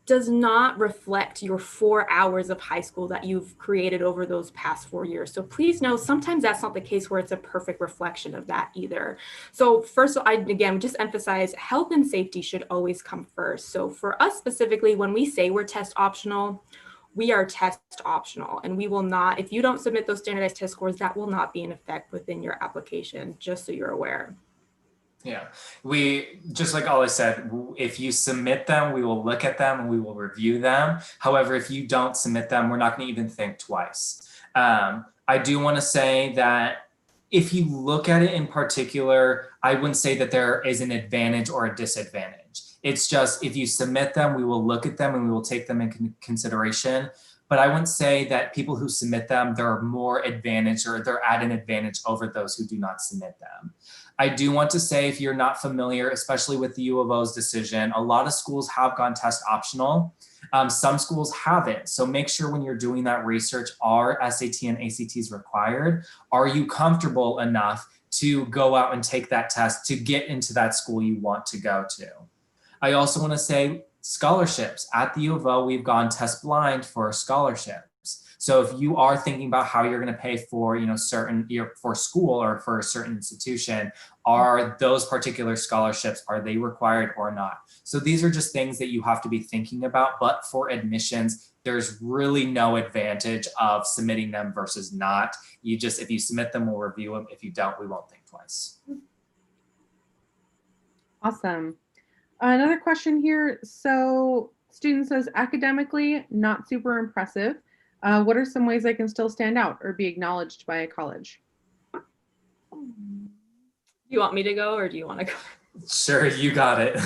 does not reflect your 4 hours of high school that you've created over those past 4 years. So please know, sometimes that's not the case where it's a perfect reflection of that either. So first, I again just emphasize health and safety should always come first. So for us specifically, when we say we're test optional, we are test optional, and we will not, if you don't submit those standardized test scores, that will not be in effect within your application, just so you're aware. Yeah, we, just like Ollie said, if you submit them, we will look at them and we will review them. However, if you don't submit them, we're not going to even think twice. I do want to say that if you look at it in particular, I wouldn't say that there is an advantage or a disadvantage. It's just, if you submit them, we will look at them and we will take them in consideration. But I wouldn't say that people who submit them, they're more advantage or they're at an advantage over those who do not submit them. I do want to say, if you're not familiar, especially with the U of O's decision, a lot of schools have gone test optional. Some schools haven't. So make sure when you're doing that research, are SAT and ACTs required? Are you comfortable enough to go out and take that test to get into that school you want to go to? I also want to say scholarships. At the U of O, we've gone test blind for scholarships. So if you are thinking about how you're going to pay for, for school or for a certain institution, are those particular scholarships, are they required or not? So these are just things that you have to be thinking about. But for admissions, there's really no advantage of submitting them versus not. If you submit them, we'll review them. If you don't, we won't think twice. Awesome. Another question here. So student says, academically, not super impressive. What are some ways I can still stand out or be acknowledged by a college? Do you want me to go, or do you want to go? Sure, you got it.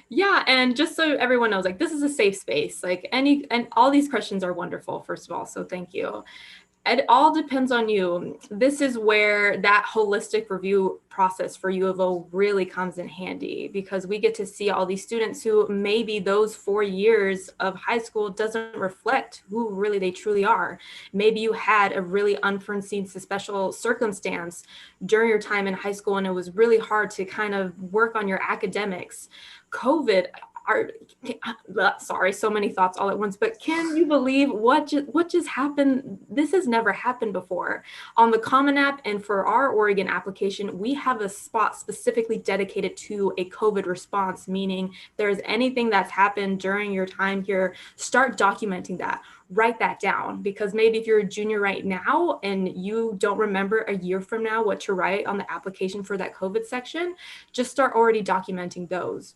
Yeah, and just so everyone knows, like, this is a safe space. And all these questions are wonderful, first of all, so thank you. It all depends on you. This is where that holistic review process for U of O really comes in handy, because we get to see all these students who maybe those 4 years of high school doesn't reflect who really they truly are. Maybe you had a really unforeseen special circumstance during your time in high school, and it was really hard to kind of work on your academics. COVID, sorry, so many thoughts all at once, but can you believe what just happened? This has never happened before. On the Common App and for our Oregon application, we have a spot specifically dedicated to a COVID response, meaning if there's anything that's happened during your time here, start documenting that. Write that down, because maybe if you're a junior right now and you don't remember a year from now what to write on the application for that COVID section, just start already documenting those.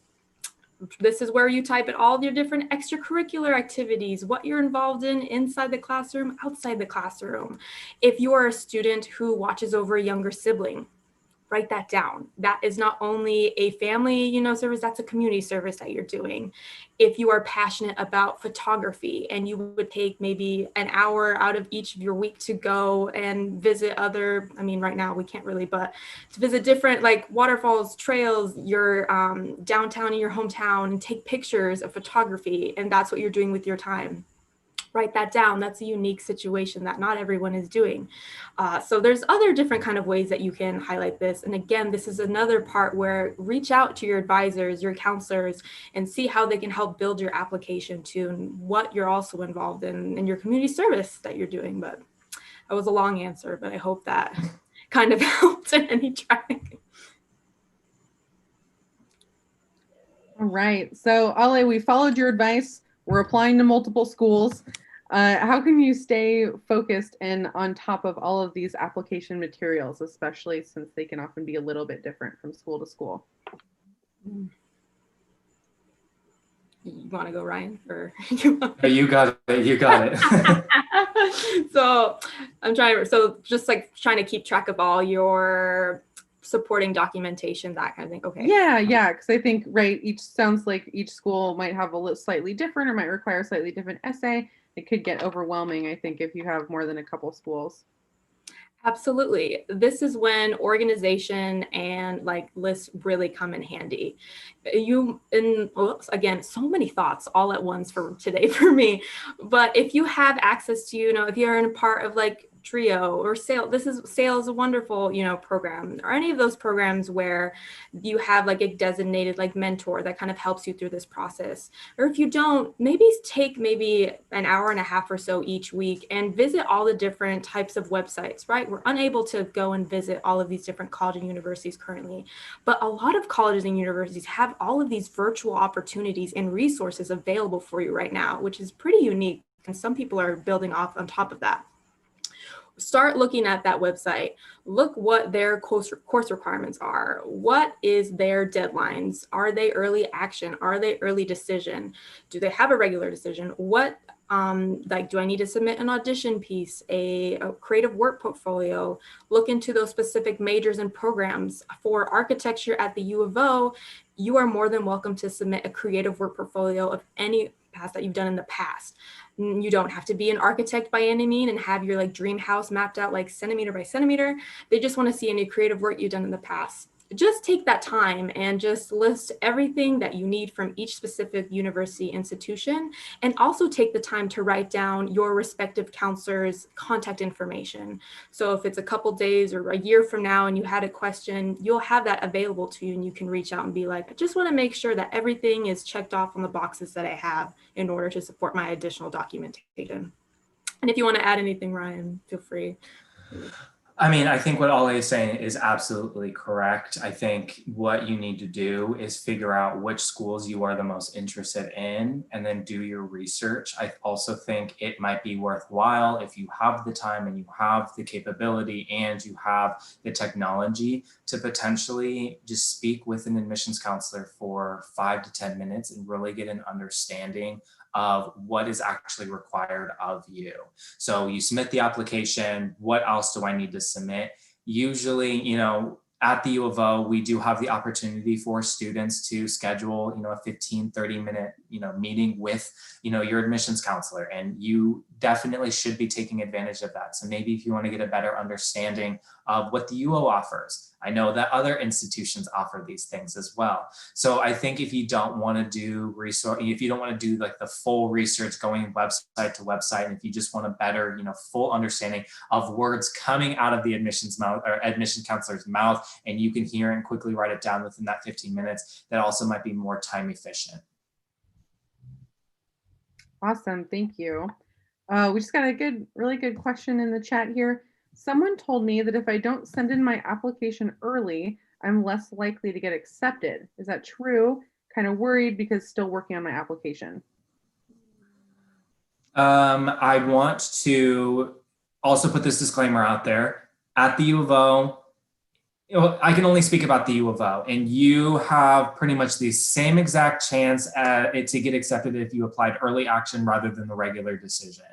This is where you type in all your different extracurricular activities, what you're involved in inside the classroom, outside the classroom. If you are a student who watches over a younger sibling, write that down. That is not only a family, service, that's a community service that you're doing. If you are passionate about photography and you would take maybe an hour out of each of your week to go and visit other, right now we can't really, but to visit different like waterfalls, trails, your downtown in your hometown, and take pictures of photography, and that's what you're doing with your time. Write that down. That's a unique situation that not everyone is doing. So there's other different kind of ways that you can highlight this. And again, this is another part where reach out to your advisors, your counselors, and see how they can help build your application to and what you're also involved in your community service that you're doing. But that was a long answer, but I hope that kind of helped in any track. All right. So, Ale, we followed your advice. We're applying to multiple schools. How can you stay focused and on top of all of these application materials, especially since they can often be a little bit different from school to school? You want to go, Ryan? Or You got it. You got it. So I'm just like trying to keep track of all your supporting documentation, that kind of thing. Okay. Yeah. Because I think, right, sounds like each school might have a little slightly different or might require a slightly different essay. It could get overwhelming, I think, if you have more than a couple schools. Absolutely. This is when organization and like lists really come in handy. Again, so many thoughts all at once for today for me. But if you have access to, if you're in a part of like Trio or SAIL, SAIL is a wonderful, program, or any of those programs where you have like a designated like mentor that kind of helps you through this process. Or if you don't, take an hour and a half or so each week and visit all the different types of websites, right? We're unable to go and visit all of these different colleges and universities currently, but a lot of colleges and universities have all of these virtual opportunities and resources available for you right now, which is pretty unique. And some people are building off on top of that. Start looking at that website. Look what their course requirements are. What is their deadlines? Are they early action? Are they early decision? Do they have a regular decision? What, do I need to submit an audition piece, a creative work portfolio? Look into those specific majors and programs. For architecture at the U of O, you are more than welcome to submit a creative work portfolio of any path that you've done in the past. You don't have to be an architect by any means and have your like dream house mapped out like centimeter by centimeter. They just want to see any creative work you've done in the past. Just take that time and just list everything that you need from each specific university institution, and also take the time to write down your respective counselor's contact information. So if it's a couple days or a year from now and you had a question, you'll have that available to you and you can reach out and be like, I just want to make sure that everything is checked off on the boxes that I have in order to support my additional documentation. And if you want to add anything, Ryan, feel free. I think what Ale is saying is absolutely correct. I think what you need to do is figure out which schools you are the most interested in and then do your research. I also think it might be worthwhile, if you have the time and you have the capability and you have the technology, to potentially just speak with an admissions counselor for 5 to 10 minutes and really get an understanding of what is actually required of you. So you submit the application. What else do I need to submit? Usually, at the U of O, we do have the opportunity for students to schedule, a 15, 30-minute, meeting with, your admissions counselor, and you definitely should be taking advantage of that. So maybe if you want to get a better understanding of what the UO offers, I know that other institutions offer these things as well. So I think if you don't want to do if you don't want to do like the full research going website to website, and if you just want a better, full understanding of words coming out of the admissions mouth or admission counselor's mouth, and you can hear and quickly write it down within that 15 minutes, that also might be more time efficient. Awesome. Thank you. We just got a really good question in the chat here. Someone told me that if I don't send in my application early, I'm less likely to get accepted. Is that true? Kind of worried because still working on my application. I want to also put this disclaimer out there. At the U of O, I can only speak about the U of O, and you have pretty much the same exact chance to get accepted if you applied early action rather than the regular decision.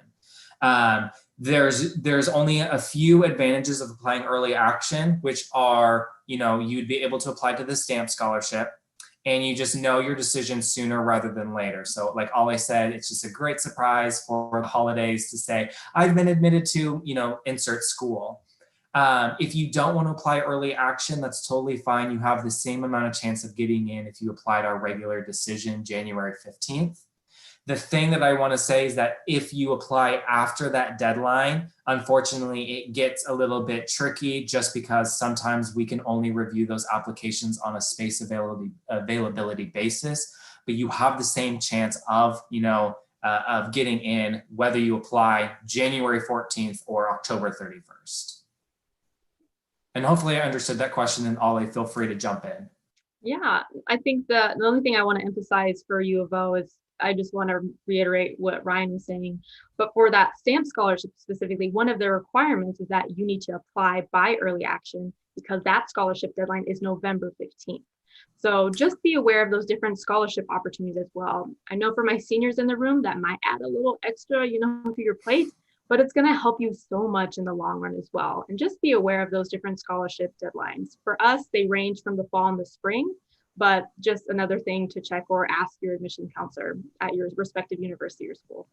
There's only a few advantages of applying early action, which are, you'd be able to apply to the STAMP scholarship, and you just know your decision sooner rather than later. So like Ollie said, it's just a great surprise for the holidays to say, I've been admitted to, insert school. If you don't want to apply early action, that's totally fine. You have the same amount of chance of getting in if you applied our regular decision January 15th. The thing that I want to say is that if you apply after that deadline, unfortunately, it gets a little bit tricky just because sometimes we can only review those applications on a space availability basis, but you have the same chance of, of getting in whether you apply January 14th or October 31st. And hopefully I understood that question, and Ollie, feel free to jump in. Yeah, I think the only thing I want to emphasize for U of O is I just want to reiterate what Ryan was saying. But for that STAMP scholarship specifically, one of the requirements is that you need to apply by early action because that scholarship deadline is November 15th. So just be aware of those different scholarship opportunities as well. I know for my seniors in the room, that might add a little extra, to your plate, but it's going to help you so much in the long run as well. And just be aware of those different scholarship deadlines. For us, they range from the fall and the spring, but just another thing to check or ask your admission counselor at your respective university or school.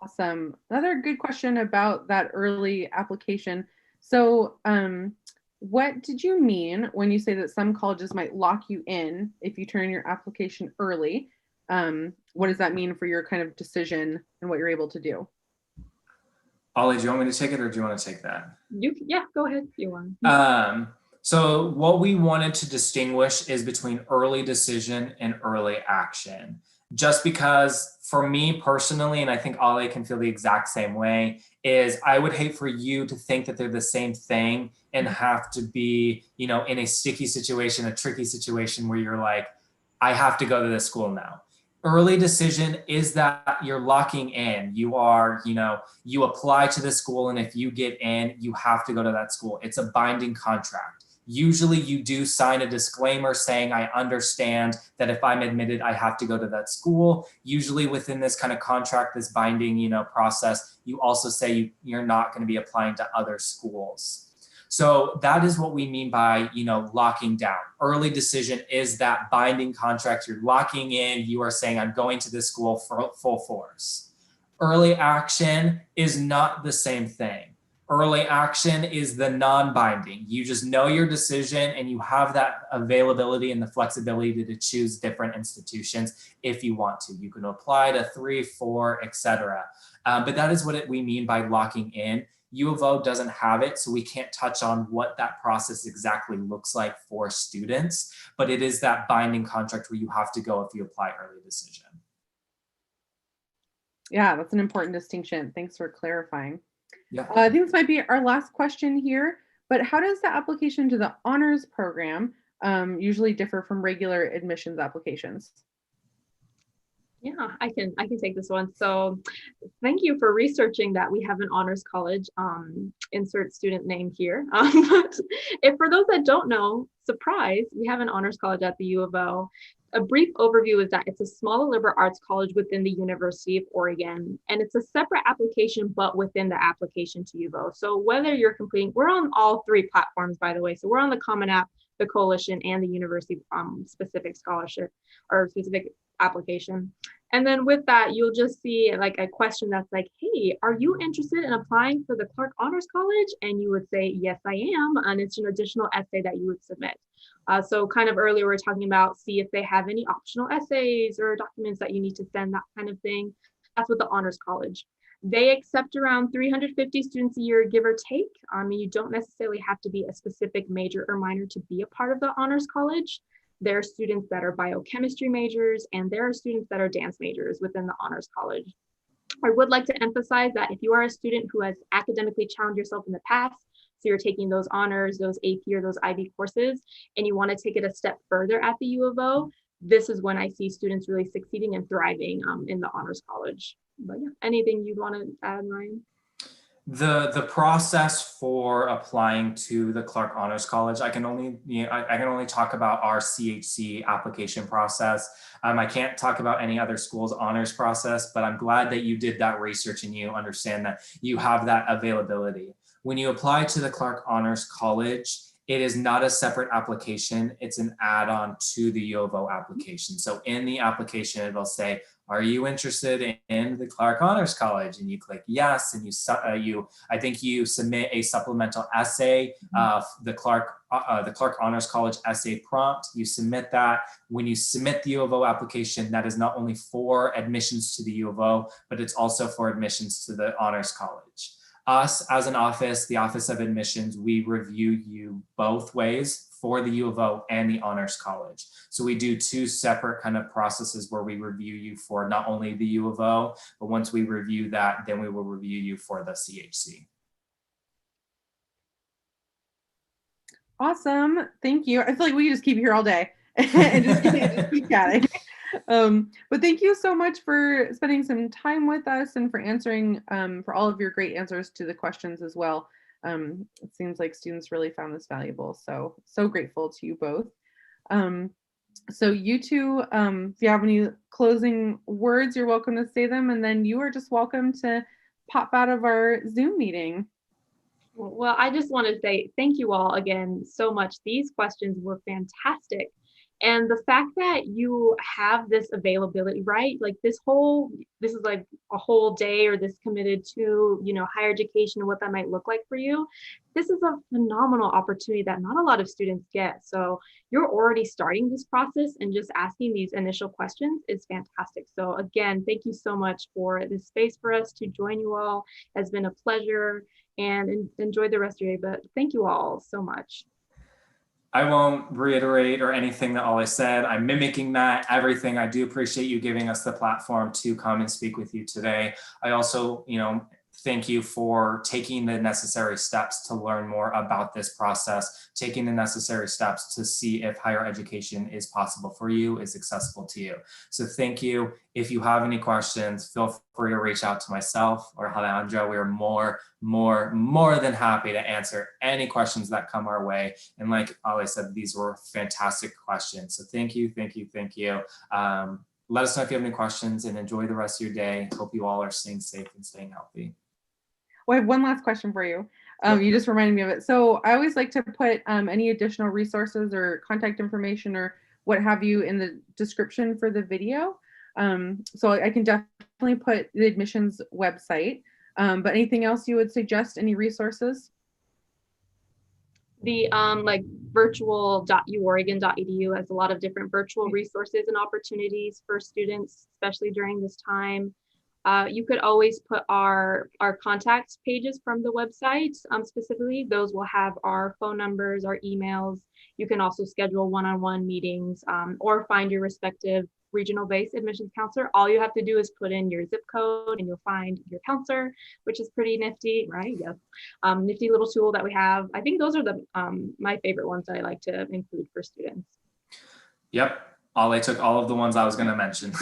Awesome. Another good question about that early application. So what did you mean when you say that some colleges might lock you in if you turn your application early? What does that mean for your kind of decision and what you're able to do? Ollie, do you want me to take it or do you want to take that? Yeah, go ahead if you want. So what we wanted to distinguish is between early decision and early action. Just because for me personally, and I think Ollie can feel the exact same way, is I would hate for you to think that they're the same thing and have to be, in a sticky situation, a tricky situation where you're like, I have to go to this school now. Early decision is that you're locking in. You are, you apply to the school, and if you get in, you have to go to that school. It's a binding contract. Usually you do sign a disclaimer saying, I understand that if I'm admitted, I have to go to that school. Usually within this kind of contract, this binding, process, you also say you're not going to be applying to other schools. So that is what we mean by, locking down. Early decision is that binding contract. You're locking in. You are saying, I'm going to this school for full force. Early action is not the same thing. Early action is the non-binding. You just know your decision and you have that availability and the flexibility to choose different institutions if you want to. You can apply to 3, 4, etc. But that is what we mean by locking in. U of O doesn't have it, so we can't touch on what that process exactly looks like for students, but it is that binding contract where you have to go if you apply early decision. Yeah, that's an important distinction. Thanks for clarifying. Yeah. I think this might be our last question here, but how does the application to the honors program usually differ from regular admissions applications? Yeah, I can take this one. So thank you for researching that we have an honors college, insert student name here. But if for those that don't know, surprise, we have an honors college at the U of O. A brief overview is that it's a small liberal arts college within the University of Oregon, and it's a separate application, but within the application to U of O. So whether you're completing, we're on all 3 platforms, by the way. So we're on the Common App, the Coalition, and the University specific scholarship or specific application. And then with that, you'll just see like a question that's like, hey, are you interested in applying for the Clark Honors College? And you would say, yes, I am. And it's an additional essay that you would submit. So kind of earlier, we were talking about see if they have any optional essays or documents that you need to send, that kind of thing. That's with the Honors College. They accept around 350 students a year, give or take. You don't necessarily have to be a specific major or minor to be a part of the Honors College. There are students that are biochemistry majors, and there are students that are dance majors within the Honors College. I would like to emphasize that if you are a student who has academically challenged yourself in the past, so you're taking those honors, those AP or those IB courses, and you want to take it a step further at the U of O, this is when I see students really succeeding and thriving in the Honors College. But yeah, anything you'd want to add, Ryan? The process for applying to the Clark Honors College, I can only talk about our CHC application process. I can't talk about any other school's honors process, but I'm glad that you did that research and you understand that you have that availability. When you apply to the Clark Honors College, it is not a separate application. It's an add-on to the U of O application. So in the application, it'll say, are you interested in the Clark Honors College? And you click yes, and I think you submit a supplemental essay, the Clark Honors College essay prompt. You submit that. When you submit the U of O application, that is not only for admissions to the U of O, but it's also for admissions to the Honors College. Us as an office, the Office of Admissions, we review you both ways for the U of O and the Honors College. So we do two separate kind of processes where we review you for not only the U of O, but once we review that, then we will review you for the CHC. Awesome. Thank you. I feel like we just keep here all day and just keep chatting. But thank you so much for spending some time with us and for answering, for all of your great answers to the questions as well. It seems like students really found this valuable. So grateful to you both. So you two, if you have any closing words, you're welcome to say them. And then you are just welcome to pop out of our Zoom meeting. Well, I just want to say thank you all again so much. These questions were fantastic. And the fact that you have this availability, right? Like this is like a whole day or this committed to, higher education and what that might look like for you. This is a phenomenal opportunity that not a lot of students get. So you're already starting this process and just asking these initial questions is fantastic. So again, thank you so much for this space for us to join you all. It has been a pleasure, and enjoy the rest of your day. But thank you all so much. I won't reiterate or anything that Ollie said. I'm mimicking that, everything. I do appreciate you giving us the platform to come and speak with you today. I also, thank you for taking the necessary steps to learn more about this process, taking the necessary steps to see if higher education is possible for you, is accessible to you. So thank you. If you have any questions, feel free to reach out to myself or Alejandra. We are more than happy to answer any questions that come our way. And like Ali said, these were fantastic questions. So thank you. Let us know if you have any questions and enjoy the rest of your day. Hope you all are staying safe and staying healthy. Well, I have one last question for you. You just reminded me of it. So I always like to put any additional resources or contact information or what have you in the description for the video. So I can definitely put the admissions website. But anything else you would suggest? Any resources? The like virtual.uoregon.edu has a lot of different virtual resources and opportunities for students, especially during this time. You could always put our contact pages from the website specifically. Those will have our phone numbers, our emails. You can also schedule one-on-one meetings or find your respective regional-based admissions counselor. All you have to do is put in your zip code and you'll find your counselor, which is pretty nifty, right? Yes. Nifty little tool that we have. I think those are the my favorite ones that I like to include for students. Yep. Ollie took all of the ones I was going to mention.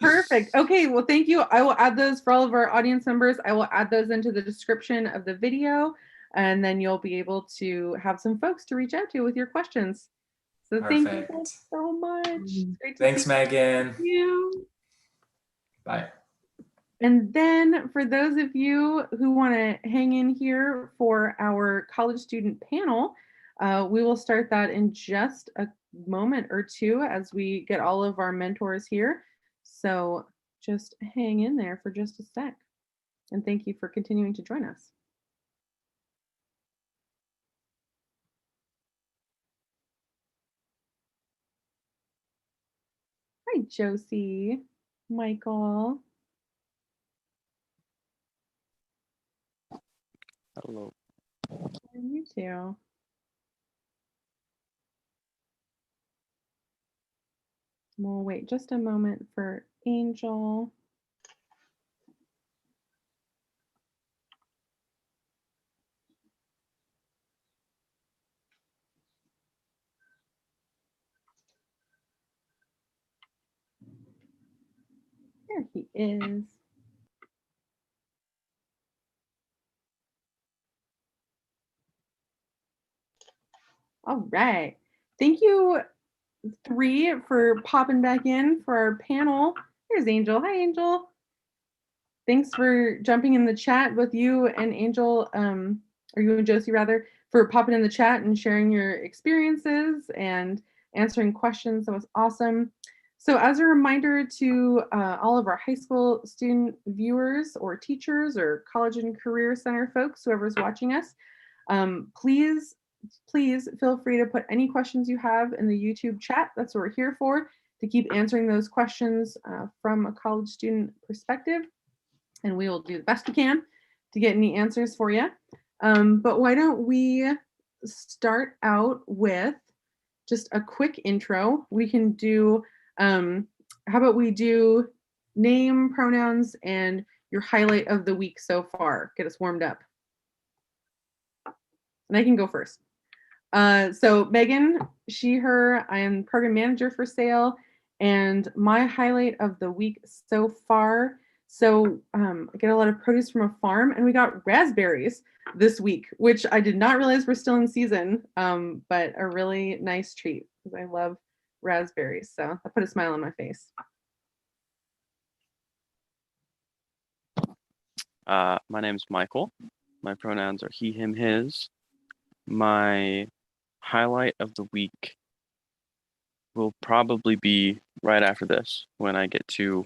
Perfect. Okay, well, thank you. I will add those for all of our audience members. I will add those into the description of the video, and then you'll be able to have some folks to reach out to with your questions. So Perfect. Thank you guys so much. Thanks, Megan. Thank you. Bye. And then for those of you who want to hang in here for our college student panel, we will start that in just a moment or two as we get all of our mentors here. So just hang in there for just a sec. And thank you for continuing to join us. Hi, Josie, Michael. Hello. And you too. We'll wait just a moment for Angel. There he is. All right. Thank you, three, for popping back in for our panel. Here's Angel. Hi, Angel. Thanks for jumping in the chat with you and Angel, or you and Josie rather, for popping in the chat and sharing your experiences and answering questions. That was awesome. So as a reminder to all of our high school student viewers or teachers or college and career center folks, whoever's watching us, please feel free to put any questions you have in the YouTube chat. That's what we're here for, to keep answering those questions from a college student perspective. And we will do the best we can to get any answers for you. But why don't we start out with just a quick intro? We can do, how about we do name, pronouns, and your highlight of the week so far. Get us warmed up. And I can go first. So Megan, she, her, I am program manager for SAIL, and my highlight of the week so far. So I get a lot of produce from a farm, and we got raspberries this week, which I did not realize were still in season, but a really nice treat because I love raspberries. So that put a smile on my face. My name's Michael. My pronouns are he, him, his. My highlight of the week will probably be right after this, when I get to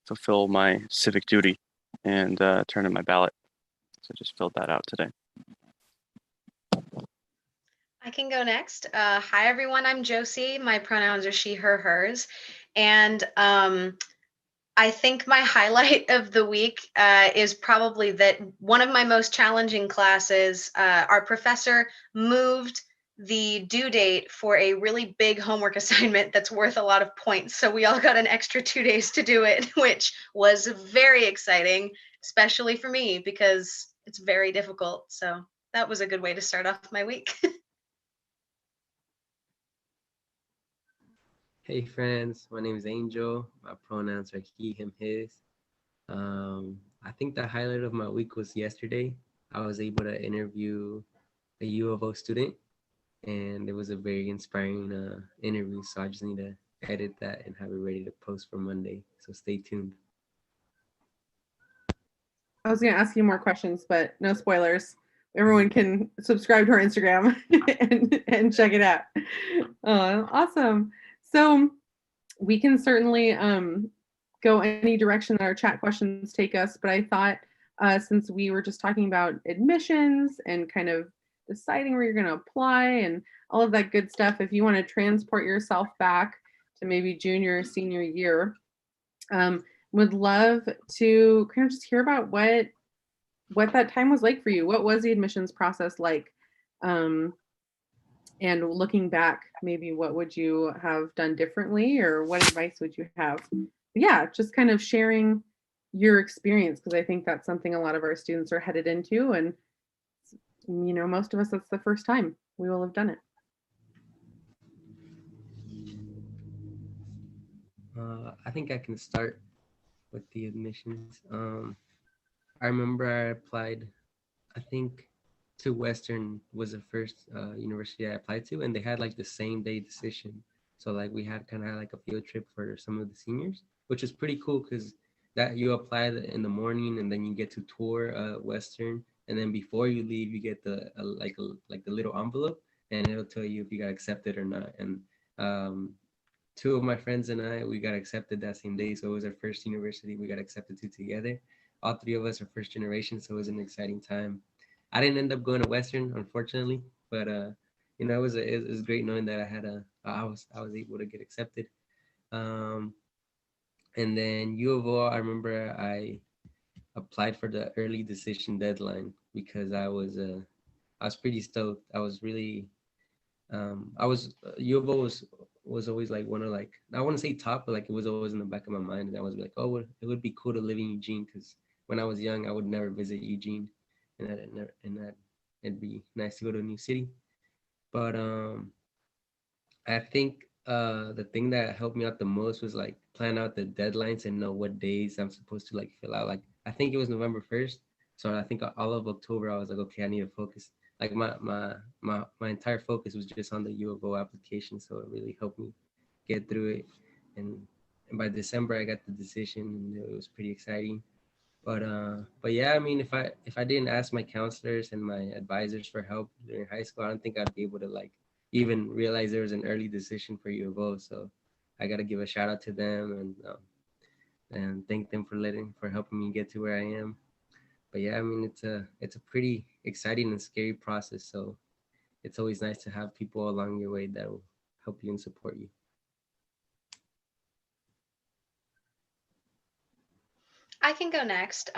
fulfill my civic duty and turn in my ballot. So I just filled that out today. I can go next. Hi, everyone. I'm Josie. My pronouns are she, her, hers. And I think my highlight of the week is probably that one of my most challenging classes, our professor moved the due date for a really big homework assignment that's worth a lot of points. So we all got an extra 2 days to do it, which was very exciting, especially for me because it's very difficult. So that was a good way to start off my week. Hey friends, my name is Angel. My pronouns are he, him, his. I think the highlight of my week was yesterday. I was able to interview a U of O student, and it was a very inspiring interview. So I just need to edit that and have it ready to post for Monday. So stay tuned. I was going to ask you more questions, but no spoilers. Everyone can subscribe to our Instagram and check it out. Oh, awesome. So we can certainly go any direction that our chat questions take us, but I thought since we were just talking about admissions and kind of deciding where you're going to apply and all of that good stuff, if you want to transport yourself back to maybe junior or senior year, would love to kind of just hear about what that time was like for you. What was the admissions process like? And looking back, maybe what would you have done differently, or what advice would you have? Yeah, just kind of sharing your experience, because I think that's something a lot of our students are headed into, and you know, most of us, that's the first time we will have done it. I think I can start with the admissions. I remember I applied, I think, to Western was the first university I applied to, and they had like the same day decision. So like we had kind of like a field trip for some of the seniors, which is pretty cool because that you apply in the morning and then you get to tour Western, and then before you leave you get the like the little envelope, and it'll tell you if you got accepted or not. And two of my friends and I, we got accepted that same day, so it was our first university we got accepted to together. All three of us are first generation, so it was an exciting time. I didn't end up going to Western, unfortunately, but you know, it was great knowing that I was able to get accepted. And then U of O, I remember I applied for the early decision deadline because I was pretty stoked. I was really U of O was always like one of, like, I want to say top, but like it was always in the back of my mind, and I was like, oh, it would be cool to live in Eugene, because when I was young I would never visit Eugene. And that it'd be nice to go to a new city. But I think the thing that helped me out the most was like plan out the deadlines and know what days I'm supposed to like fill out. Like I think it was November 1st, so I think all of October I was like, okay, I need to focus. like my entire focus was just on the U of O application, so it really helped me get through it. And by December, I got the decision, and it was pretty exciting. But yeah, I mean, if I didn't ask my counselors and my advisors for help during high school, I don't think I'd be able to like even realize there was an early decision for U of O. So I got to give a shout out to them and thank them for helping me get to where I am. But yeah, I mean, it's a pretty exciting and scary process. So it's always nice to have people along your way that will help you and support you. I can go next.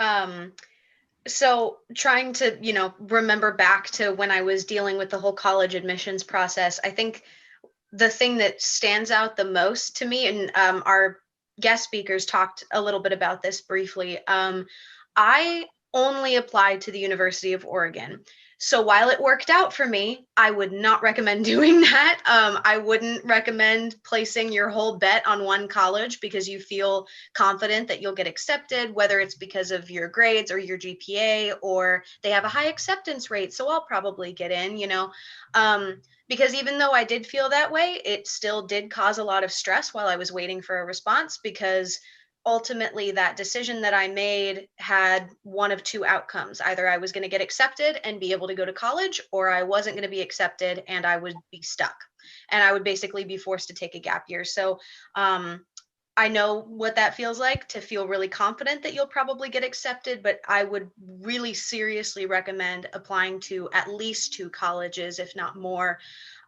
So trying to, remember back to when I was dealing with the whole college admissions process, I think the thing that stands out the most to me, and our guest speakers talked a little bit about this briefly. I only applied to the University of Oregon. So while it worked out for me, I would not recommend doing that. I wouldn't recommend placing your whole bet on one college because you feel confident that you'll get accepted, whether it's because of your grades or your GPA, or they have a high acceptance rate, so I'll probably get in. Because even though I did feel that way, it still did cause a lot of stress while I was waiting for a response, because ultimately that decision that I made had one of two outcomes. Either I was going to get accepted and be able to go to college, or I wasn't going to be accepted and I would be stuck. And I would basically be forced to take a gap year. So I know what that feels like, to feel really confident that you'll probably get accepted, but I would really seriously recommend applying to at least two colleges, if not more,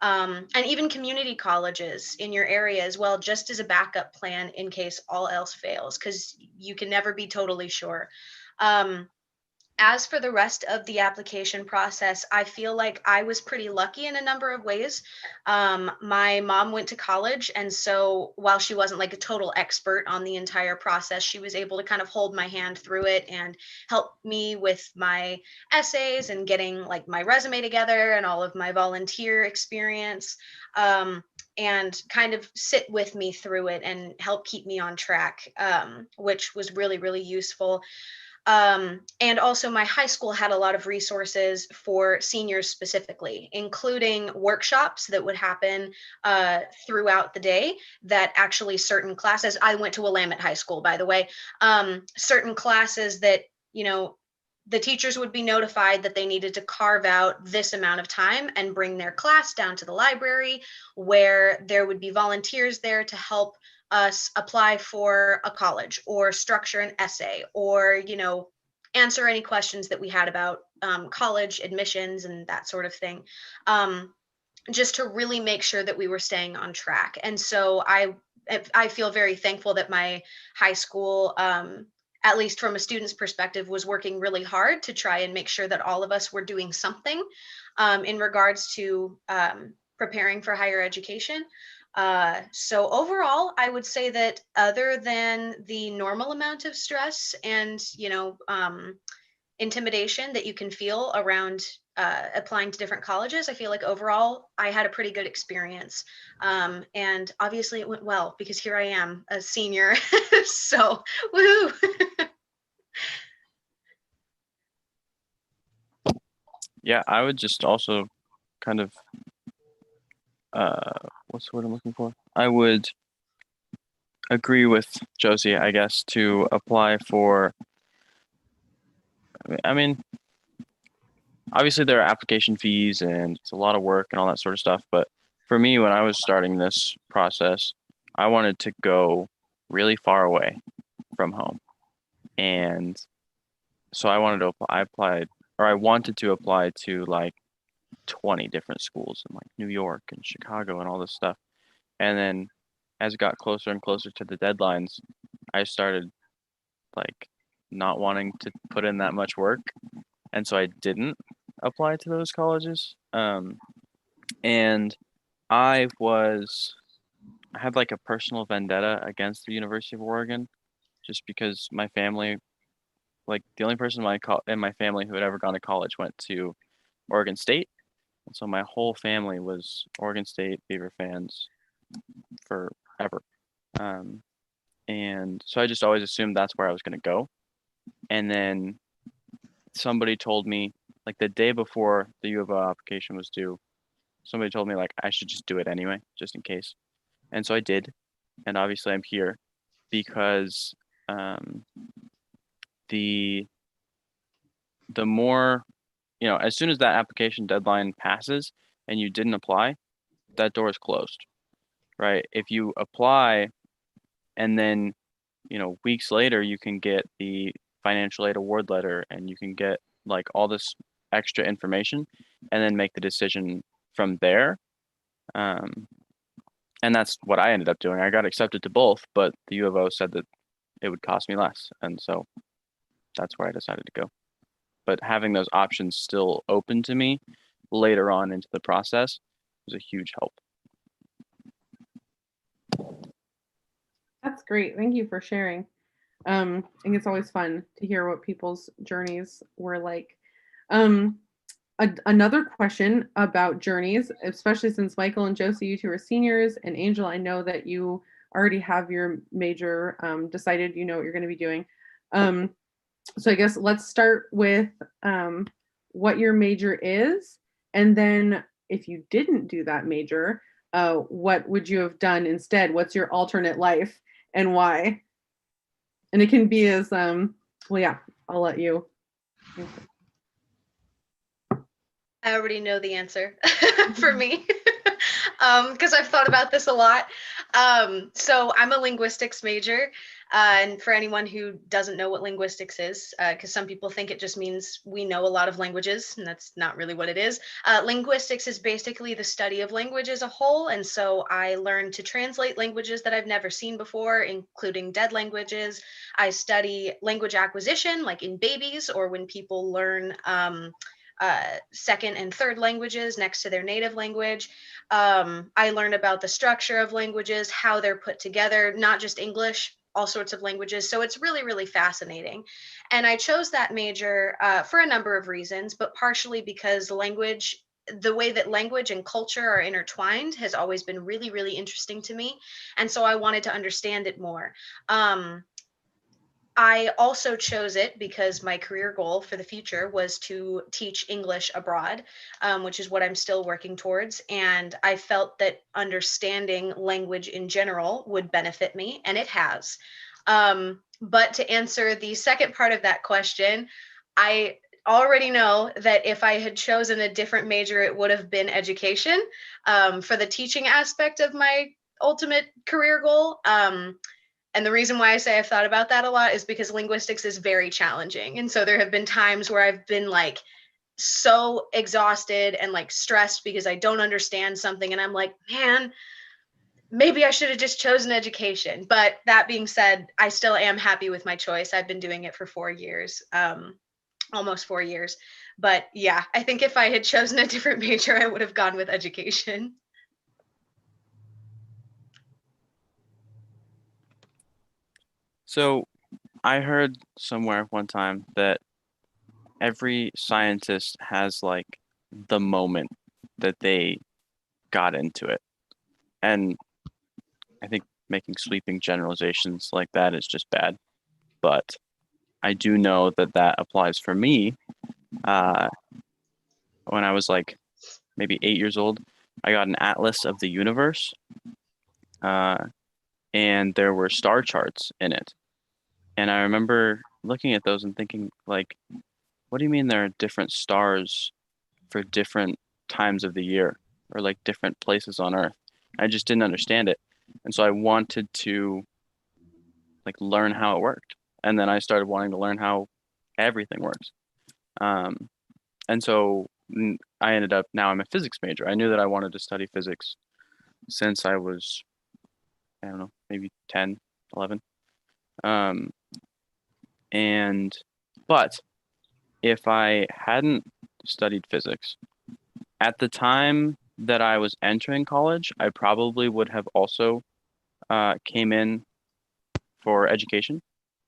and even community colleges in your area as well, just as a backup plan in case all else fails, because you can never be totally sure. As for the rest of the application process, I feel like I was pretty lucky in a number of ways. My mom went to college, and so while she wasn't like a total expert on the entire process, she was able to kind of hold my hand through it and help me with my essays and getting like my resume together and all of my volunteer experience. And kind of sit with me through it and help keep me on track, which was really, really useful. And also my high school had a lot of resources for seniors specifically, including workshops that would happen throughout the day, that actually certain classes, I went to Willamette High School, by the way, certain classes that, the teachers would be notified that they needed to carve out this amount of time and bring their class down to the library, where there would be volunteers there to help us apply for a college or structure an essay, or answer any questions that we had about college admissions and that sort of thing, just to really make sure that we were staying on track. And so I feel very thankful that my high school, at least from a student's perspective, was working really hard to try and make sure that all of us were doing something in regards to preparing for higher education. So overall, I would say that other than the normal amount of stress and, intimidation that you can feel around applying to different colleges, I feel like overall I had a pretty good experience. And obviously it went well because here I am, a senior. So, woohoo. Yeah, I would just also kind of what's the word I'm looking for? I would agree with Josie, I guess, to apply for. I mean, obviously there are application fees and it's a lot of work and all that sort of stuff. But for me, when I was starting this process, I wanted to go really far away from home, and so I wanted to apply. I wanted to apply to like 20 different schools in like New York and Chicago and all this stuff. And then as it got closer and closer to the deadlines, I started like not wanting to put in that much work. And so I didn't apply to those colleges. And I had like a personal vendetta against the University of Oregon, just because my family, like the only person in my family who had ever gone to college went to Oregon State. And so my whole family was Oregon State Beaver fans forever. And so I just always assumed that's where I was going to go. And then somebody told me like the day before the U of O application was due, somebody told me like I should just do it anyway, just in case. And so I did. And obviously I'm here because the more, as soon as that application deadline passes and you didn't apply, that door is closed, right? If you apply and then, weeks later you can get the financial aid award letter and you can get like all this extra information and then make the decision from there. And that's what I ended up doing. I got accepted to both, but the U of O said that it would cost me less. And so that's where I decided to go. But having those options still open to me later on into the process was a huge help. That's great. Thank you for sharing. I think it's always fun to hear what people's journeys were like. Another question about journeys, especially since Michael and Josie, you two are seniors, and Angel, I know that you already have your major decided, you know what you're going to be doing. So I guess let's start with what your major is, and then if you didn't do that major, what would you have done instead? What's your alternate life and why? And it can be as, well, yeah, I'll let you. I already know the answer for me because I've thought about this a lot. So I'm a linguistics major. And for anyone who doesn't know what linguistics is, because some people think it just means we know a lot of languages, and that's not really what it is. Linguistics is basically the study of language as a whole. And so I learned to translate languages that I've never seen before, including dead languages. I study language acquisition, like in babies or when people learn second and third languages next to their native language. I learn about the structure of languages, how they're put together, not just English, all sorts of languages. So it's really, really fascinating. And I chose that major for a number of reasons, but partially because language, the way that language and culture are intertwined has always been really, really interesting to me. And so I wanted to understand it more. I also chose it because my career goal for the future was to teach English abroad, which is what I'm still working towards. And I felt that understanding language in general would benefit me, and it has. But to answer the second part of that question, I already know that if I had chosen a different major, it would have been education for the teaching aspect of my ultimate career goal. And the reason why I say I've thought about that a lot is because linguistics is very challenging. And so there have been times where I've been like so exhausted and like stressed because I don't understand something. And I'm like, man, maybe I should have just chosen education. But that being said, I still am happy with my choice. I've been doing it for 4 years, almost 4 years. But yeah, I think if I had chosen a different major, I would have gone with education. So I heard somewhere one time that every scientist has like the moment that they got into it. And I think making sweeping generalizations like that is just bad. But I do know that that applies for me. When I was like maybe 8 years old, I got an atlas of the universe. And there were star charts in it. And I remember looking at those and thinking, like, what do you mean there are different stars for different times of the year or like different places on Earth? I just didn't understand it. And so I wanted to like learn how it worked. And then I started wanting to learn how everything works. And so I ended up, now I'm a physics major. I knew that I wanted to study physics since I was, I don't know, maybe 10, 11. But if I hadn't studied physics at the time that I was entering college, I probably would have also came in for education.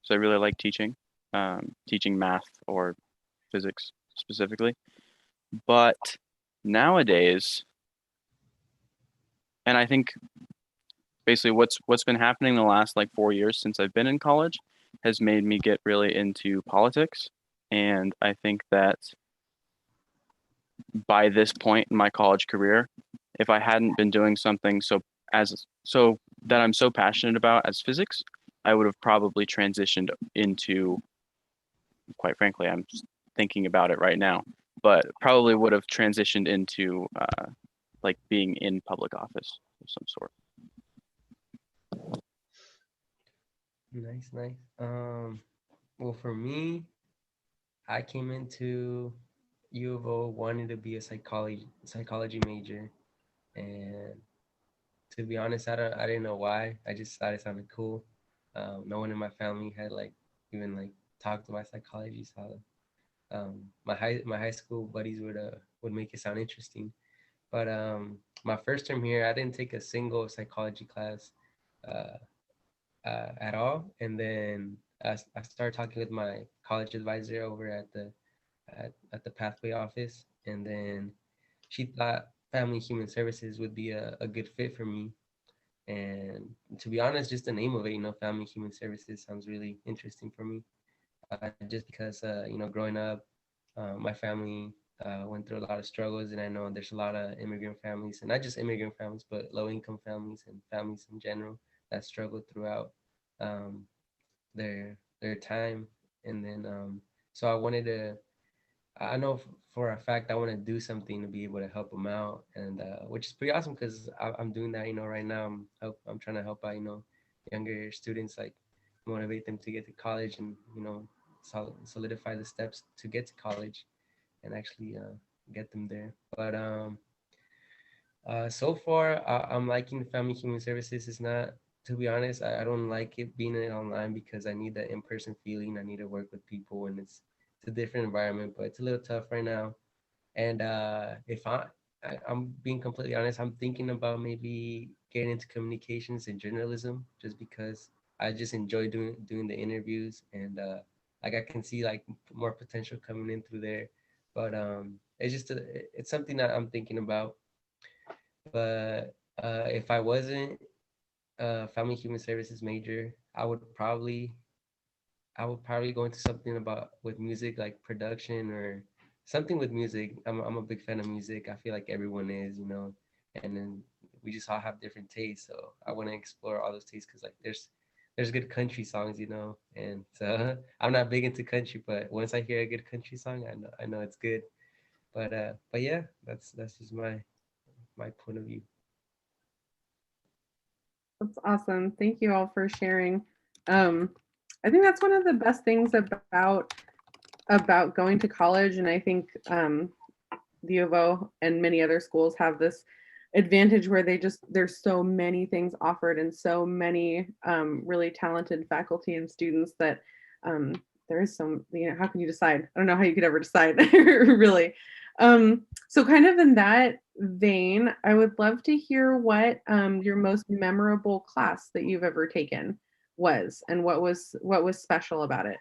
So I really like teaching, teaching math or physics specifically. But nowadays, and I think basically what's been happening the last like 4 years since I've been in college has made me get really into politics. And I think that by this point in my college career, if I hadn't been doing something so that I'm so passionate about as physics, I would have probably transitioned into, quite frankly, I'm thinking about it right now, but probably would have transitioned into like being in public office of some sort. Nice, nice. Well, for me, I came into U of O wanting to be a psychology major, and to be honest, I didn't know why. I just thought it sounded cool. No one in my family had like even like talked about psychology, so my high school buddies would make it sound interesting. But my first term here, I didn't take a single psychology class uh, at all. And then I started talking with my college advisor over at the pathway office, and then she thought family human services would be a good fit for me. And to be honest, just the name of it, family human services sounds really interesting for me. Just because, growing up, my family went through a lot of struggles, and I know there's a lot of immigrant families, and not just immigrant families, but low income families and families in general that struggle throughout um, their time. And then, so I wanted to, I know for a fact I want to do something to be able to help them out, and which is pretty awesome because I'm doing that. Right now I'm trying to help out younger students, like motivate them to get to college, and solidify the steps to get to college and actually get them there. But so far I'm liking family human services. It's not, to be honest, I don't like it being online because I need that in-person feeling. I need to work with people, and it's a different environment, but it's a little tough right now. And if I'm being completely honest, I'm thinking about maybe getting into communications and journalism, just because I just enjoy doing the interviews, and like I can see like more potential coming in through there. But it's something that I'm thinking about. But if I wasn't a family human services major, I would probably go into something about with music, like production or something with music. I'm a big fan of music. I feel like everyone is. And then we just all have different tastes. So I want to explore all those tastes, because like there's good country songs. And so I'm not big into country, but once I hear a good country song, I know it's good. But yeah, that's just my point of view. That's awesome. Thank you all for sharing. I think that's one of the best things about going to college, and I think the U of O and many other schools have this advantage where there's so many things offered and so many really talented faculty and students that there is some, how can you decide? I don't know how you could ever decide really. So kind of in that vein, I would love to hear what your most memorable class that you've ever taken was, and what was special about it.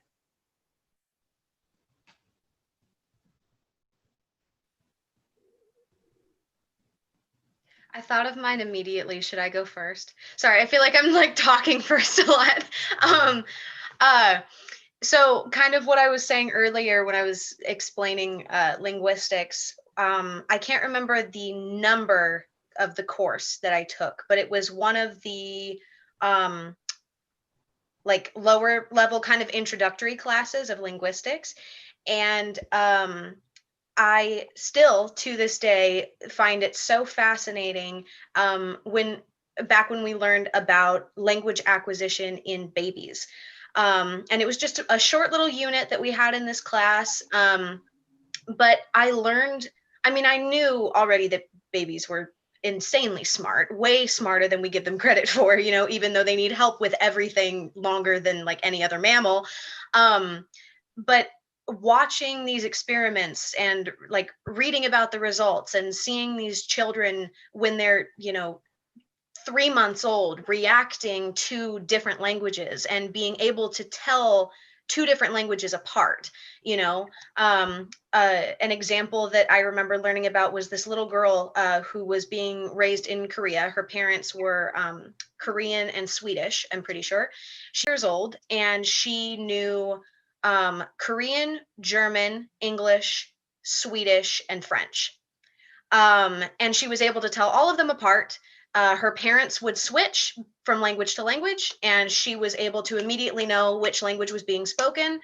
I thought of mine immediately. Should I go first? Sorry, I feel like I'm like talking first a lot. Um, uh, so kind of what I was saying earlier when I was explaining linguistics, I can't remember the number of the course that I took, but it was one of the like lower level kind of introductory classes of linguistics. And I still to this day find it so fascinating back when we learned about language acquisition in babies. And it was just a short little unit that we had in this class. But I learned, I knew already that babies were insanely smart, way smarter than we give them credit for, even though they need help with everything longer than like any other mammal. But watching these experiments and like reading about the results and seeing these children when they're 3 months old reacting to different languages and being able to tell two different languages apart. An example that I remember learning about was this little girl who was being raised in Korea. Her parents were Korean and Swedish, I'm pretty sure. She's years old, and she knew Korean, German, English, Swedish, and French. And she was able to tell all of them apart. Her parents would switch from language to language, and she was able to immediately know which language was being spoken.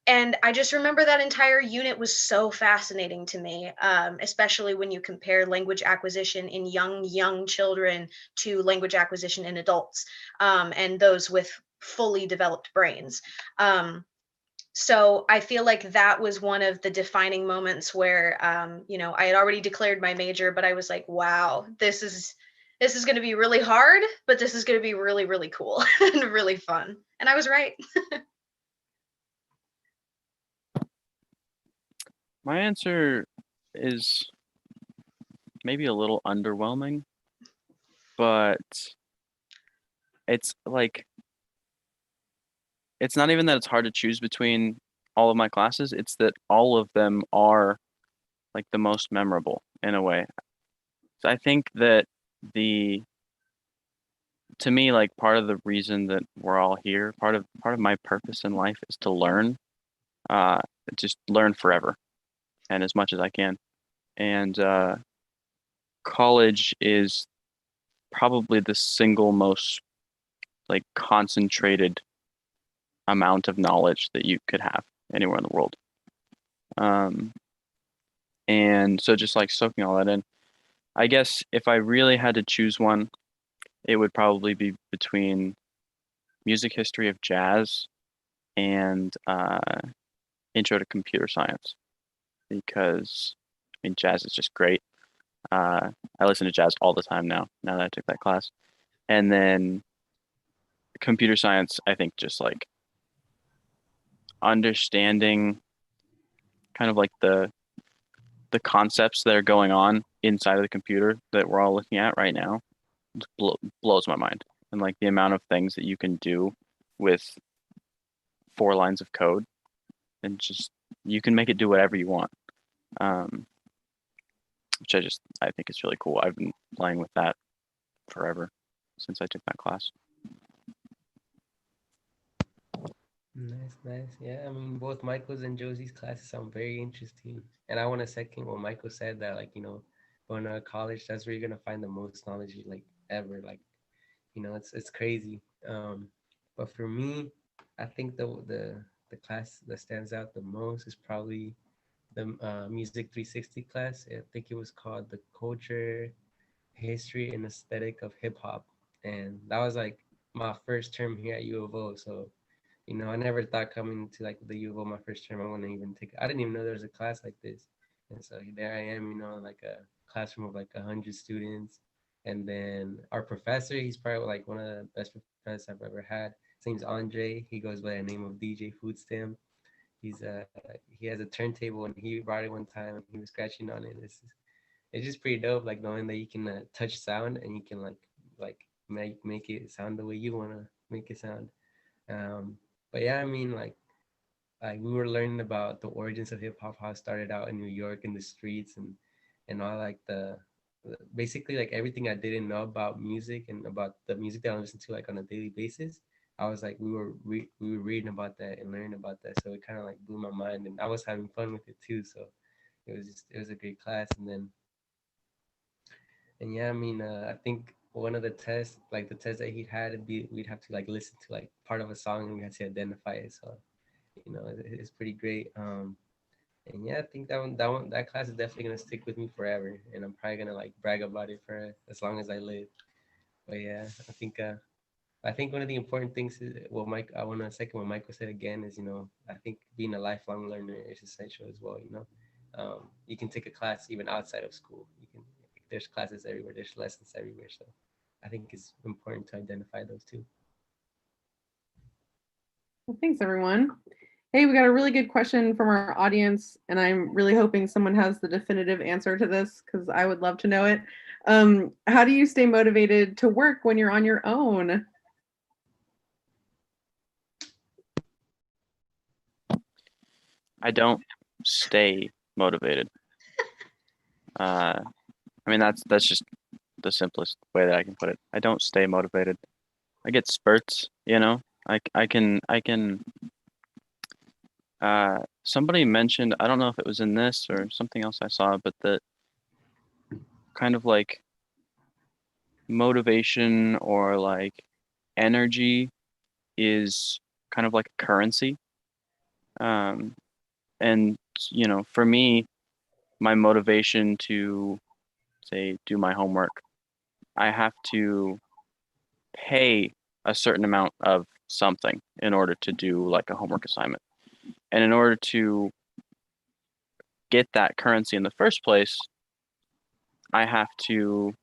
And I just remember that entire unit was so fascinating to me, especially when you compare language acquisition in young children to language acquisition in adults, and those with fully developed brains. So I feel like that was one of the defining moments where, I had already declared my major, but I was like, wow, this is going to be really hard, but this is going to be really, really cool and really fun. And I was right. My answer is maybe a little underwhelming, but it's like, it's not even that it's hard to choose between all of my classes, it's that all of them are like the most memorable in a way. So I think that to me, like, part of the reason that we're all here, part of my purpose in life is to learn, uh, just learn forever and as much as I can. And college is probably the single most like concentrated amount of knowledge that you could have anywhere in the world. And so just like soaking all that in, I guess if I really had to choose one, it would probably be between music history of jazz and intro to computer science, because I mean jazz is just great. I listen to jazz all the time now that I took that class. And then computer science, I think just like understanding kind of like the concepts that are going on inside of the computer that we're all looking at right now blows my mind. And like the amount of things that you can do with 4 lines of code, and just you can make it do whatever you want. Which I think is really cool. I've been playing with that forever since I took that class. Nice. Yeah, I mean, both Michael's and Josie's classes sound very interesting. And I want to second what Michael said, that like, going to college, that's where you're gonna find the most knowledge like ever. Like, it's crazy. But for me, I think the class that stands out the most is probably the Music 360 class. I think it was called the Culture, History, and Aesthetic of Hip Hop. And that was like my first term here at U of O. So I never thought coming to like the U of O my first term, I didn't even know there was a class like this. And so there I am, like a classroom of like 100 students. And then our professor, he's probably like one of the best professors I've ever had. His name's Andre. He goes by the name of DJ Foodstamp. He has a turntable, and he brought it one time and he was scratching on it. It's just pretty dope, like knowing that you can touch sound and you can like make it sound the way you want to make it sound. But yeah, I mean, like we were learning about the origins of hip hop, how it started out in New York in the streets, and all like basically like everything I didn't know about music and about the music that I listen to like on a daily basis. I was like, we were reading about that and learning about that, so it kind of like blew my mind, and I was having fun with it too. So it was a great class. And yeah, I mean, I think one of the tests, like the test that he had, we'd have to like listen to like part of a song and we had to identify it. So, it's pretty great. And yeah, I think that class is definitely gonna stick with me forever, and I'm probably gonna like brag about it for as long as I live. But yeah, I think one of the important things is, well, Mike, I want to second what Michael said again is, I think being a lifelong learner is essential as well. You can take a class even outside of school. There's classes everywhere, there's lessons everywhere. So I think it's important to identify those too. Well, thanks, everyone. Hey, we got a really good question from our audience, and I'm really hoping someone has the definitive answer to this because I would love to know it. How do you stay motivated to work when you're on your own? I don't stay motivated. I mean, that's just the simplest way that I can put it. I don't stay motivated. I get spurts, I can somebody mentioned, I don't know if it was in this or something else I saw, but that kind of like motivation or like energy is kind of like a currency. And for me, my motivation to say do my homework, I have to pay a certain amount of something in order to do like a homework assignment. And in order to get that currency in the first place, I have to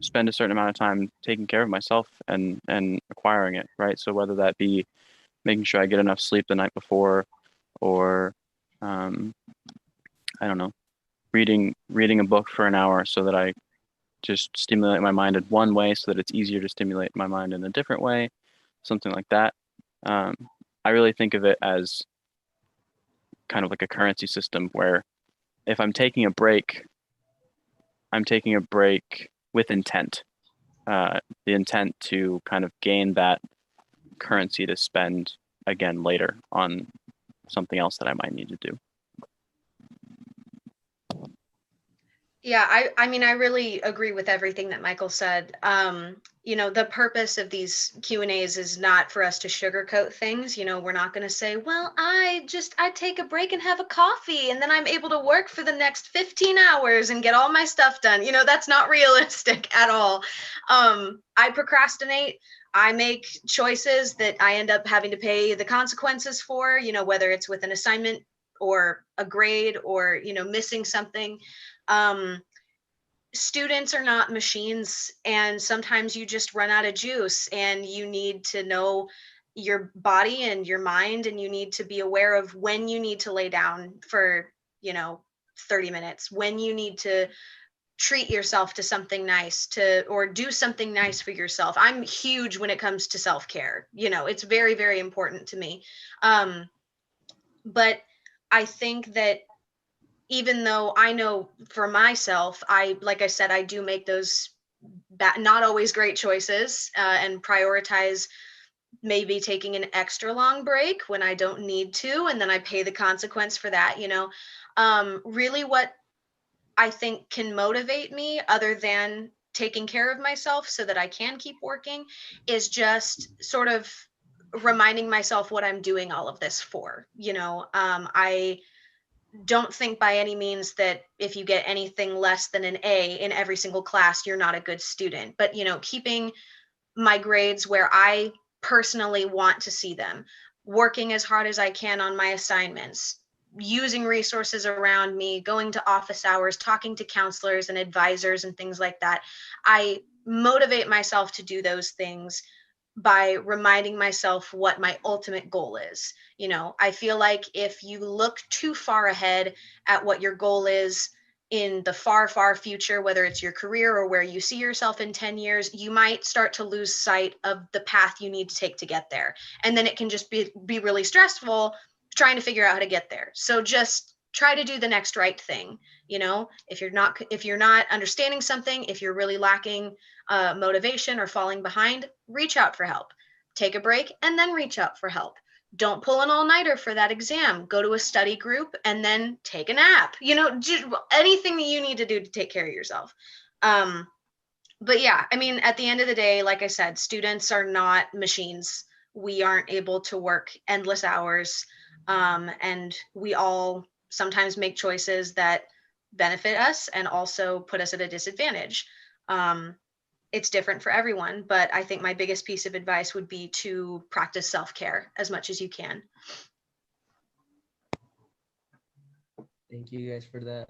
spend a certain amount of time taking care of myself and acquiring it, right? So whether that be making sure I get enough sleep the night before, or I don't know, reading a book for an hour so that I just stimulate my mind in one way so that it's easier to stimulate my mind in a different way, something like that. I really think of it as kind of like a currency system where if I'm taking a break, I'm taking a break with intent. The intent to kind of gain that currency to spend again later on something else that I might need to do. Yeah, I mean, I really agree with everything that Michael said. The purpose of these Q&As is not for us to sugarcoat things. We're not going to say, well, I take a break and have a coffee and then I'm able to work for the next 15 hours and get all my stuff done. That's not realistic at all. I procrastinate. I make choices that I end up having to pay the consequences for, whether it's with an assignment or a grade or, missing something. Students are not machines, and sometimes you just run out of juice and you need to know your body and your mind, and you need to be aware of when you need to lay down for 30 minutes, when you need to treat yourself to something nice or do something nice for yourself. I'm huge when it comes to self-care. It's very, very important to me. But I think that even though I know for myself, like I said, I do make those not always great choices, and prioritize maybe taking an extra long break when I don't need to, and then I pay the consequence for that. Really what I think can motivate me, other than taking care of myself so that I can keep working, is just sort of reminding myself what I'm doing all of this for. I don't think by any means that if you get anything less than an A in every single class, you're not a good student. But, keeping my grades where I personally want to see them, working as hard as I can on my assignments, using resources around me, going to office hours, talking to counselors and advisors and things like that. I motivate myself to do those things by reminding myself what my ultimate goal is. I feel like if you look too far ahead at what your goal is in the far, far future, whether it's your career or where you see yourself in 10 years, you might start to lose sight of the path you need to take to get there. And then it can just be really stressful trying to figure out how to get there. So just try to do the next right thing. If you're not understanding something, if you're really lacking motivation or falling behind, reach out for help. Take a break and then reach out for help. Don't pull an all-nighter for that exam. Go to a study group and then take a nap. Just anything that you need to do to take care of yourself. But yeah, I mean, at the end of the day, like I said, students are not machines. We aren't able to work endless hours. And we all sometimes make choices that benefit us and also put us at a disadvantage. It's different for everyone, but I think my biggest piece of advice would be to practice self-care as much as you can. Thank you guys for that.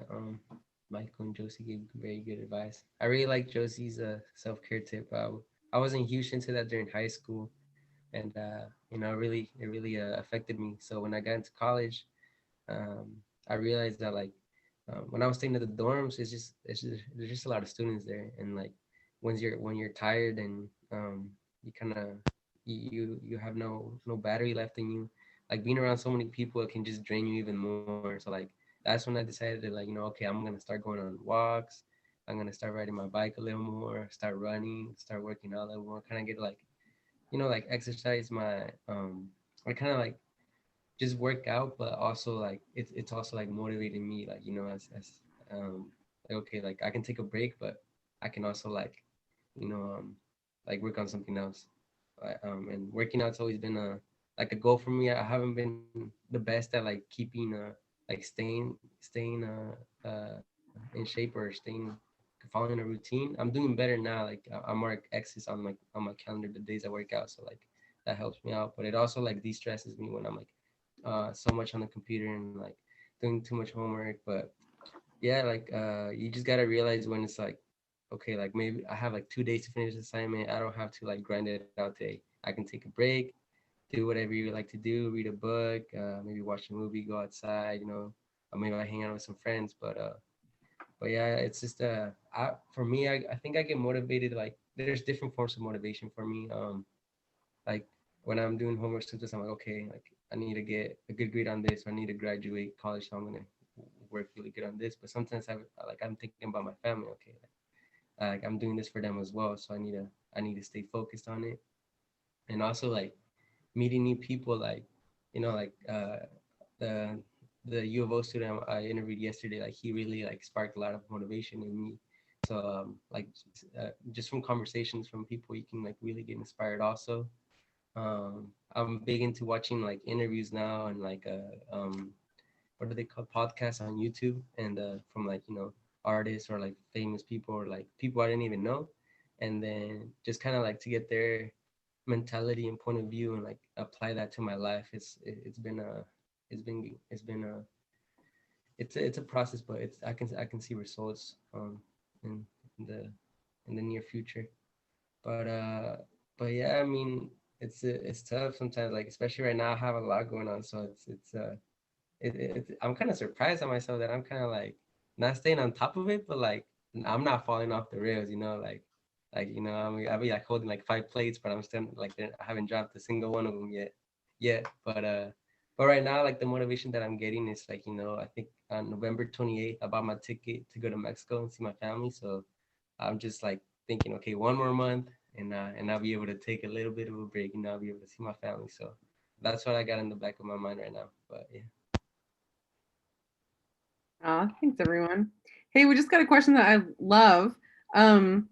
Michael and Josie gave very good advice. I really like Josie's self-care tip. I wasn't huge into that during high school, and it really affected me. So when I got into college, I realized that when I was staying at the dorms, there's just a lot of students there, and like when you're tired and you kind of you have no battery left in you, like being around so many people, it can just drain you even more. So like that's when I decided to okay, I'm gonna start going on walks. I'm gonna start riding my bike a little more, start running, start working out a little more, kind of get like exercise my I kind of like just work out, but also like it's also like motivating me, as okay, like I can take a break, but I can also you know, like work on something else. And working out's always been a goal for me. I haven't been the best at like keeping like staying in shape or staying following a routine. I'm doing better now. Like I'm more X's on my calendar the days I work out, so like that helps me out. But it also like de-stresses me when I'm like so much on the computer and like doing too much homework. But yeah, like you just gotta realize when it's like, okay, like maybe I have like 2 days to finish the assignment. I don't have to like grind it out today. I can take a break, do whatever you like to do, read a book, maybe watch a movie, go outside, you know, or maybe I hang out with some friends. But yeah, it's just for me, I think I get motivated. Like there's different forms of motivation for me. Like when I'm doing homework, sometimes I'm like, okay, like I need to get a good grade on this. Or I need to graduate college, so I'm gonna work really good on this. But sometimes I'm thinking about my family. Okay, like I'm doing this for them as well, so I need to stay focused on it. And also like meeting new people, like you know, like the U of O student I interviewed yesterday, like he really like sparked a lot of motivation in me. So just from conversations from people, you can like really get inspired. Also, I'm big into watching like interviews now and like what do they call podcasts on YouTube and from like you know artists or like famous people or like people I didn't even know, and then just kind of like to get their mentality and point of view and like apply that to my life. It's been a it's been a it's a process, but it's I can see results in, in the in the near future. But but yeah, I mean it's tough sometimes, like especially right now I have a lot going on, so I'm kind of surprised at myself that I'm kind of like not staying on top of it, but like I'm not falling off the rails, you know, like you know, I mean, I'll be like holding like 5 plates, but I'm still like I haven't dropped a single one of them yet. But right now, like the motivation that I'm getting is like you know, I think on November 28th, I bought my ticket to go to Mexico and see my family. So I'm just like thinking, okay, one more month, and I'll be able to take a little bit of a break, and I'll be able to see my family. So that's what I got in the back of my mind right now. But yeah. Thanks everyone. Hey, we just got a question that I love. Um,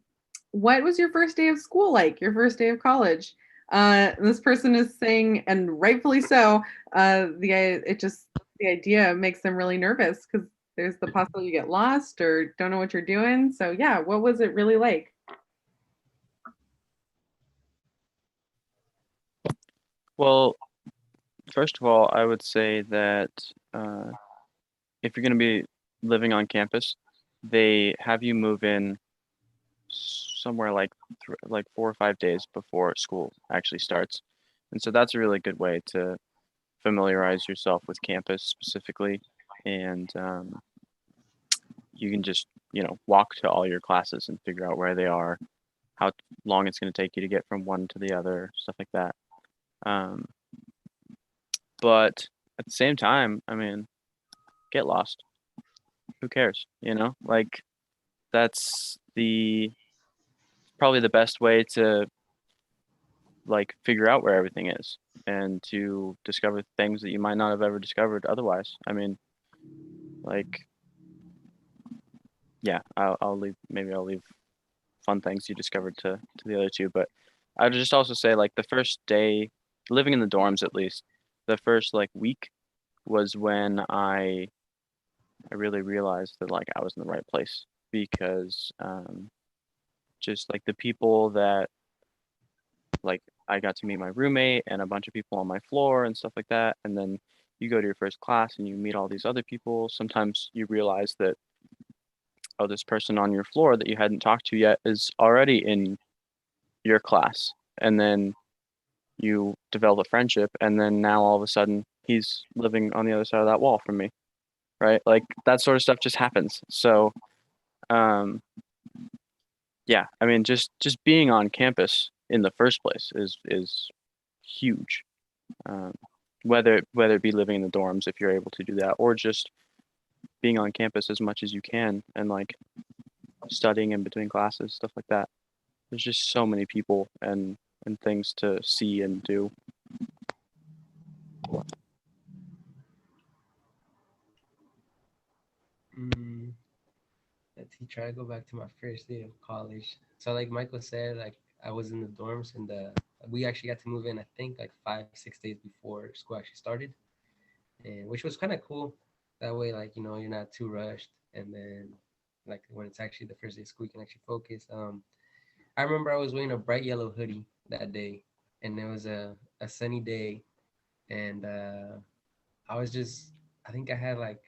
what was your first day of school like? Your first day of college? This person is saying, and rightfully so, the idea makes them really nervous because there's the possibility you get lost or don't know what you're doing. So yeah, what was it really like? Well, first of all, I would say that if you're going to be living on campus, they have you move in somewhere like 4 or 5 days before school actually starts. And so that's a really good way to familiarize yourself with campus specifically. And you can just, you know, walk to all your classes and figure out where they are, how long it's going to take you to get from one to the other, stuff like that. But at the same time, I mean, get lost. Who cares? You know, like that's probably the best way to like figure out where everything is and to discover things that you might not have ever discovered otherwise. I mean, like, yeah, I'll leave fun things you discovered to the other two, but I'd just also say like the first day living in the dorms, at least the first like week was when I really realized that like I was in the right place because just like the people that like I got to meet my roommate and a bunch of people on my floor and stuff like that. And then you go to your first class and you meet all these other people. Sometimes you realize that, oh, this person on your floor that you hadn't talked to yet is already in your class. And then you develop a friendship. And then now all of a sudden he's living on the other side of that wall from me. Right. Like that sort of stuff just happens. So, yeah, I mean, just being on campus in the first place is huge. Um, whether it be living in the dorms if you're able to do that, or just being on campus as much as you can and like studying in between classes, stuff like that. There's just so many people and things to see and do. Mm, let's see, try to go back to my first day of college. So like Michael said, like I was in the dorms, and we actually got to move in, I think like 5, 6 days before school actually started, and which was kind of cool. That way, like, you know, you're not too rushed, and then like when it's actually the first day of school, you can actually focus. I remember I was wearing a bright yellow hoodie that day, and it was a sunny day, and I was just, I think I had like,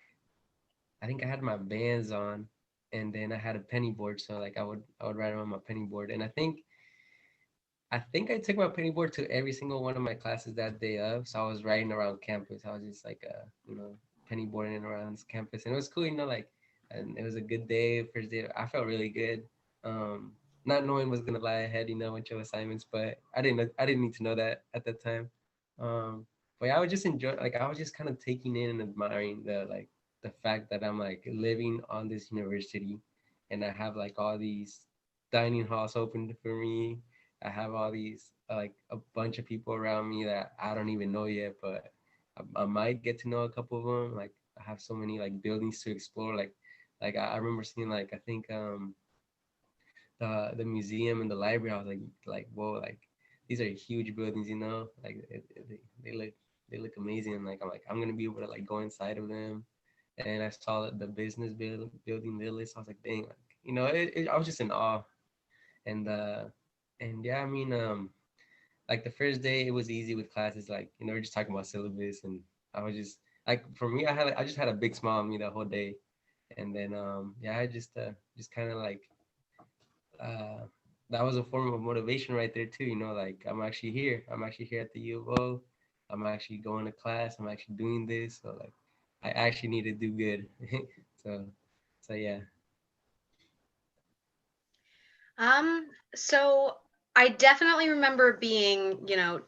I think I had my bands on, and then I had a penny board, so like I would ride around my penny board, and I think I took my penny board to every single one of my classes that day of. So I was riding around campus. I was just like, you know, penny boarding around this campus, and it was cool, you know, like, and it was a good day. First day, I felt really good. Um, Not knowing what's gonna lie ahead, you know, with your assignments, but I didn't need to know that at the time. But yeah, I would just enjoy, like, I was just kind of taking in and admiring the fact that I'm like living on this university, and I have like all these dining halls open for me. I have all these like a bunch of people around me that I don't even know yet, but I might get to know a couple of them. Like I have so many like buildings to explore. Like I remember seeing like I think the museum and the library. I was like whoa, like these are huge buildings, you know. Like they look amazing. And like I'm gonna be able to like go inside of them. And I saw the business building list. I was like, dang, like, you know, I was just in awe. And yeah, I mean, like the first day it was easy with classes, like, you know, we're just talking about syllabus, and I was just like, for me, I just had a big smile on me that whole day. And then yeah, I just kind of like uh that was a form of motivation right there too, you know, like I'm actually here at the U of O. I'm actually going to class, I'm actually doing this, so like I actually need to do good. so yeah. Um, so I definitely remember being, you know,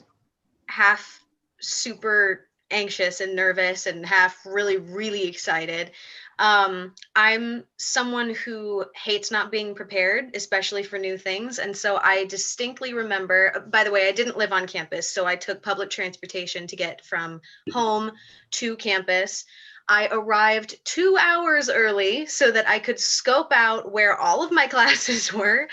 half super anxious and nervous and half really, really excited. I'm someone who hates not being prepared, especially for new things. And so I distinctly remember, by the way, I didn't live on campus, so I took public transportation to get from home to campus. I arrived 2 hours early so that I could scope out where all of my classes were.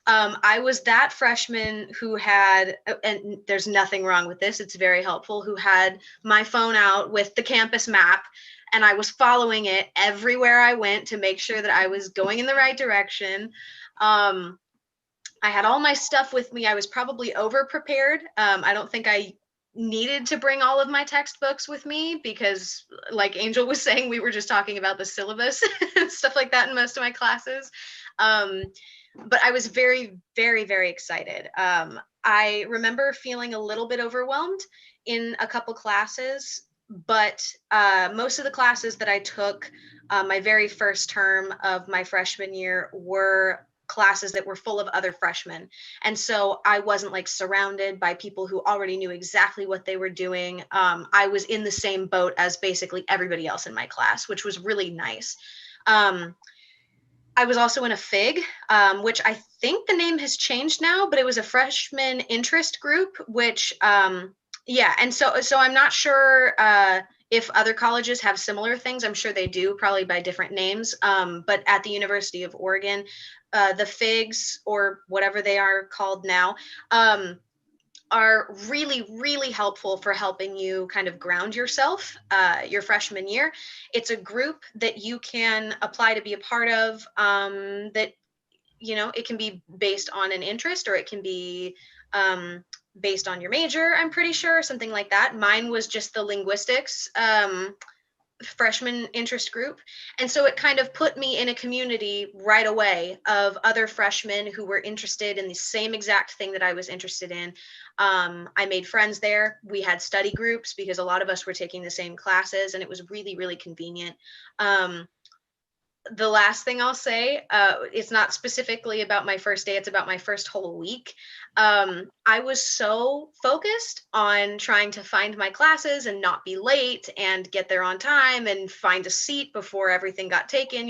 I was that freshman who had, and there's nothing wrong with this, it's very helpful, who had my phone out with the campus map, and I was following it everywhere I went to make sure that I was going in the right direction. I had all my stuff with me. I was probably over prepared. I don't think I needed to bring all of my textbooks with me because, like Angel was saying, we were just talking about the syllabus and stuff like that in most of my classes. But I was very, very, very excited. I remember feeling a little bit overwhelmed in a couple classes, but most of the classes that I took my very first term of my freshman year were classes that were full of other freshmen. And so I wasn't like surrounded by people who already knew exactly what they were doing. I was in the same boat as basically everybody else in my class, which was really nice. I was also in a FIG, which I think the name has changed now, but it was a freshman interest group, which, yeah. And so I'm not sure if other colleges have similar things. I'm sure they do, probably by different names. But at the University of Oregon, the FIGs, or whatever they are called now, are really, really helpful for helping you kind of ground yourself your freshman year. It's a group that you can apply to be a part of, that, you know, it can be based on an interest, or it can be based on your major, I'm pretty sure, something like that. Mine was just the linguistics freshman interest group. And so it kind of put me in a community right away of other freshmen who were interested in the same exact thing that I was interested in. I made friends there. We had study groups because a lot of us were taking the same classes, and it was really, really convenient. The last thing I'll say, it's not specifically about my first day, it's about my first whole week. I was so focused on trying to find my classes and not be late and get there on time and find a seat before everything got taken,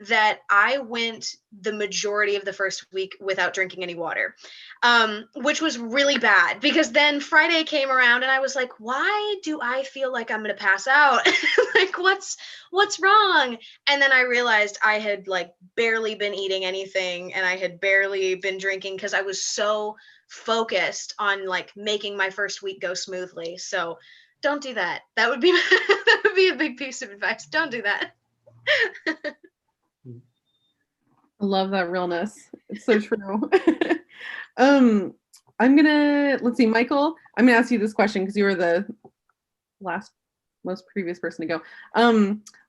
that I went the majority of the first week without drinking any water, which was really bad, because then Friday came around and I was like, why do I feel like I'm going to pass out? Like, what's wrong? And then I realized I had like barely been eating anything and I had barely been drinking because I was so focused on like making my first week go smoothly. So don't do that. That would be that would be a big piece of advice. Don't do that. I love that realness. It's so true. Let's see, Michael, I'm gonna ask you this question because you were the most previous person to go.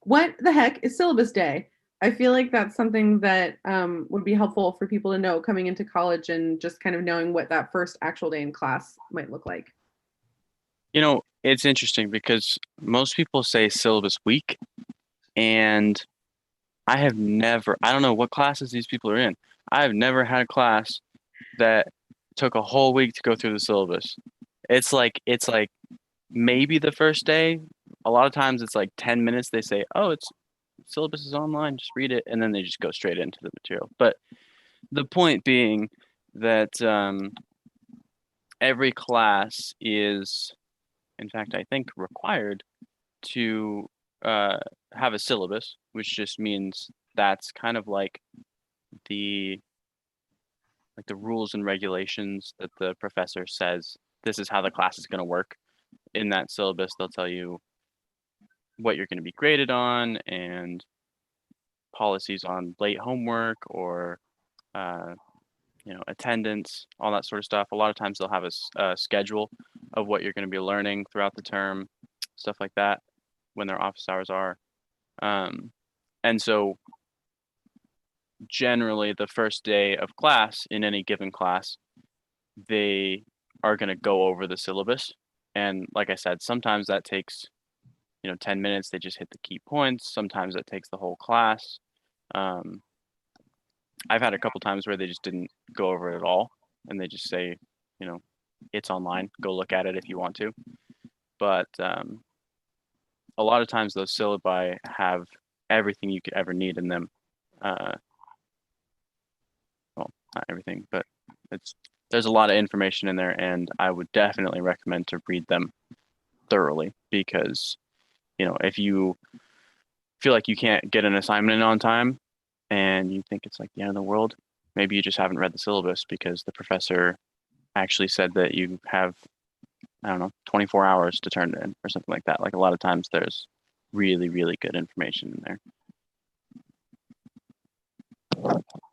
What the heck is syllabus day? I feel like that's something that would be helpful for people to know coming into college and just kind of knowing what that first actual day in class might look like. It's interesting because most people say syllabus week, and I don't know what classes these people are in. I have never had a class that took a whole week to go through the syllabus. It's like maybe the first day. A lot of times it's like 10 minutes. They say, oh, it's syllabus is online, just read it, and then they just go straight into the material. But the point being that every class is, in fact, I think required to have a syllabus, which just means that's kind of like the rules and regulations that the professor says this is how the class is going to work. In that syllabus, they'll tell you what you're going to be graded on and policies on late homework or attendance, all that sort of stuff. A lot of times they'll have a schedule of what you're going to be learning throughout the term, stuff like that, when their office hours are. And so generally the first day of class in any given class, they are going to go over the syllabus. And like I said, sometimes that takes 10 minutes. They just hit the key points. Sometimes it takes the whole class. I've had a couple times where they just didn't go over it at all, and they just say, it's online. Go look at it if you want to. But a lot of times those syllabi have everything you could ever need in them. Well, not everything, but there's a lot of information in there, and I would definitely recommend to read them thoroughly, because if you feel like you can't get an assignment in on time and you think it's like the end of the world, maybe you just haven't read the syllabus because the professor actually said that you have, 24 hours to turn it in or something like that. Like, a lot of times there's really, really good information in there.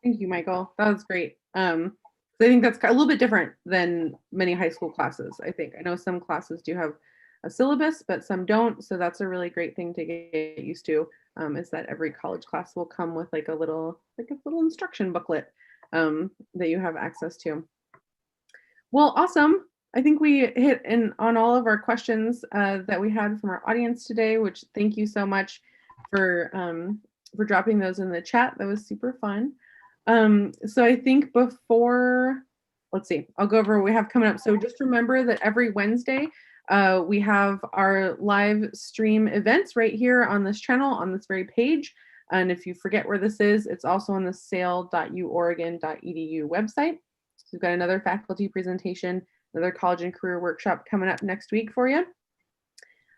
Thank you, Michael. That was great. I think that's a little bit different than many high school classes. I know some classes do have a syllabus, but some don't. So that's a really great thing to get used to, is that every college class will come with a little instruction booklet that you have access to. Well, awesome. I think we hit on all of our questions that we had from our audience today, which thank you so much for dropping those in the chat. That was super fun. So I think let's see, I'll go over what we have coming up. So just remember that every Wednesday, we have our live stream events right here on this channel, on this very page. And if you forget where this is, it's also on the sale.uoregon.edu website. So we've got another faculty presentation, another college and career workshop coming up next week for you.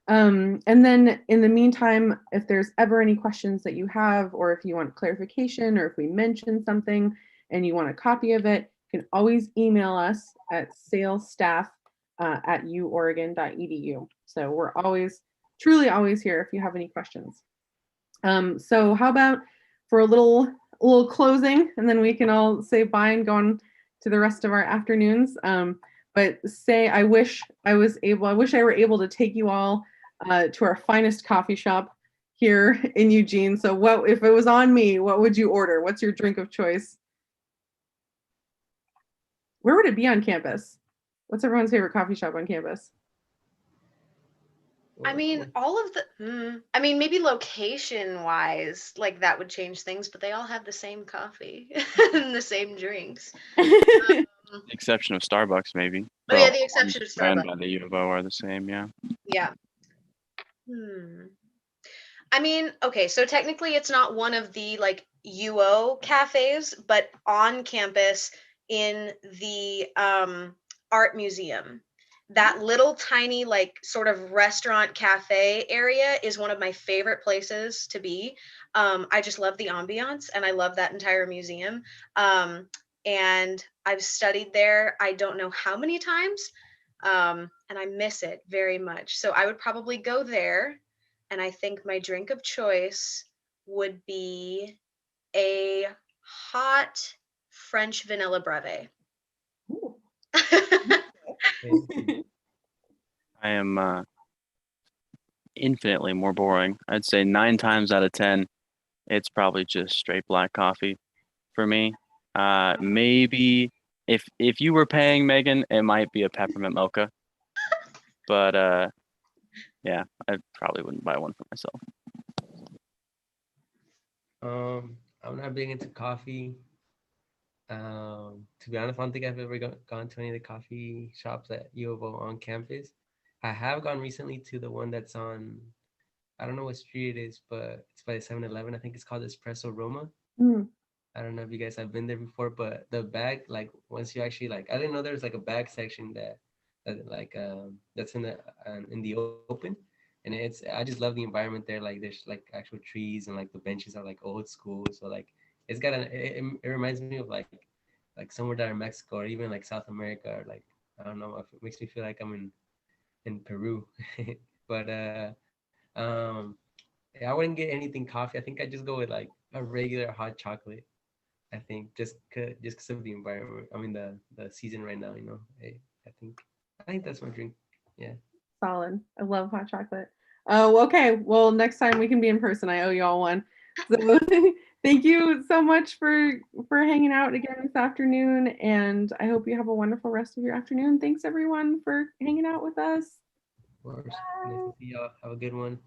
And then in the meantime, if there's ever any questions that you have, or if you want clarification, or if we mention something and you want a copy of it, you can always email us at salesstaff@uoregon.edu. So we're truly always here if you have any questions. So how about for a little closing, and then we can all say bye and go on to the rest of our afternoons. But I wish I were able to take you all to our finest coffee shop here in Eugene. So if it was on me, what would you order? What's your drink of choice? Where would it be on campus? What's everyone's favorite coffee shop on campus? I mean, maybe location wise, like that would change things, but they all have the same coffee and the same drinks. the exception of Starbucks, maybe. Oh yeah, But the exception of ran Starbucks. by the U of O are the same, yeah. Yeah. I mean, okay, so technically it's not one of the like UO cafes, but on campus in the art museum, that little tiny like sort of restaurant cafe area is one of my favorite places to be. I just love the ambiance and I love that entire museum. And I've studied there, I don't know how many times, and I miss it very much. So I would probably go there, and I think my drink of choice would be a hot French vanilla breve. Ooh. I am infinitely more boring. I'd say 9 times out of 10, it's probably just straight black coffee for me. Maybe if you were paying, Megan, it might be a peppermint mocha. But yeah, I probably wouldn't buy one for myself. I'm not big into coffee. To be honest, I don't think I've ever gone to any of the coffee shops at U of O on campus. I have gone recently to the one that's on, I don't know what street it is, but it's by 7-Eleven. I think it's called Espresso Roma. Mm. I don't know if you guys have been there before, but the bag, like once you actually like, I didn't know there was like a bag section that's in the open, and I just love the environment there. Like there's like actual trees and like the benches are like old school, so like it's got it reminds me of like somewhere down in Mexico or even like South America or like I don't know, it makes me feel like I'm in Peru, but I wouldn't get anything coffee. I think I just go with like a regular hot chocolate. I think just cause of the environment. I mean the season right now, you know. I think that's my drink. Yeah. Solid. I love hot chocolate. Oh, okay. Well, next time we can be in person. I owe you all one. So thank you so much for hanging out again this afternoon, and I hope you have a wonderful rest of your afternoon. Thanks everyone for hanging out with us. Of course. Nice to see y'all. Have a good one.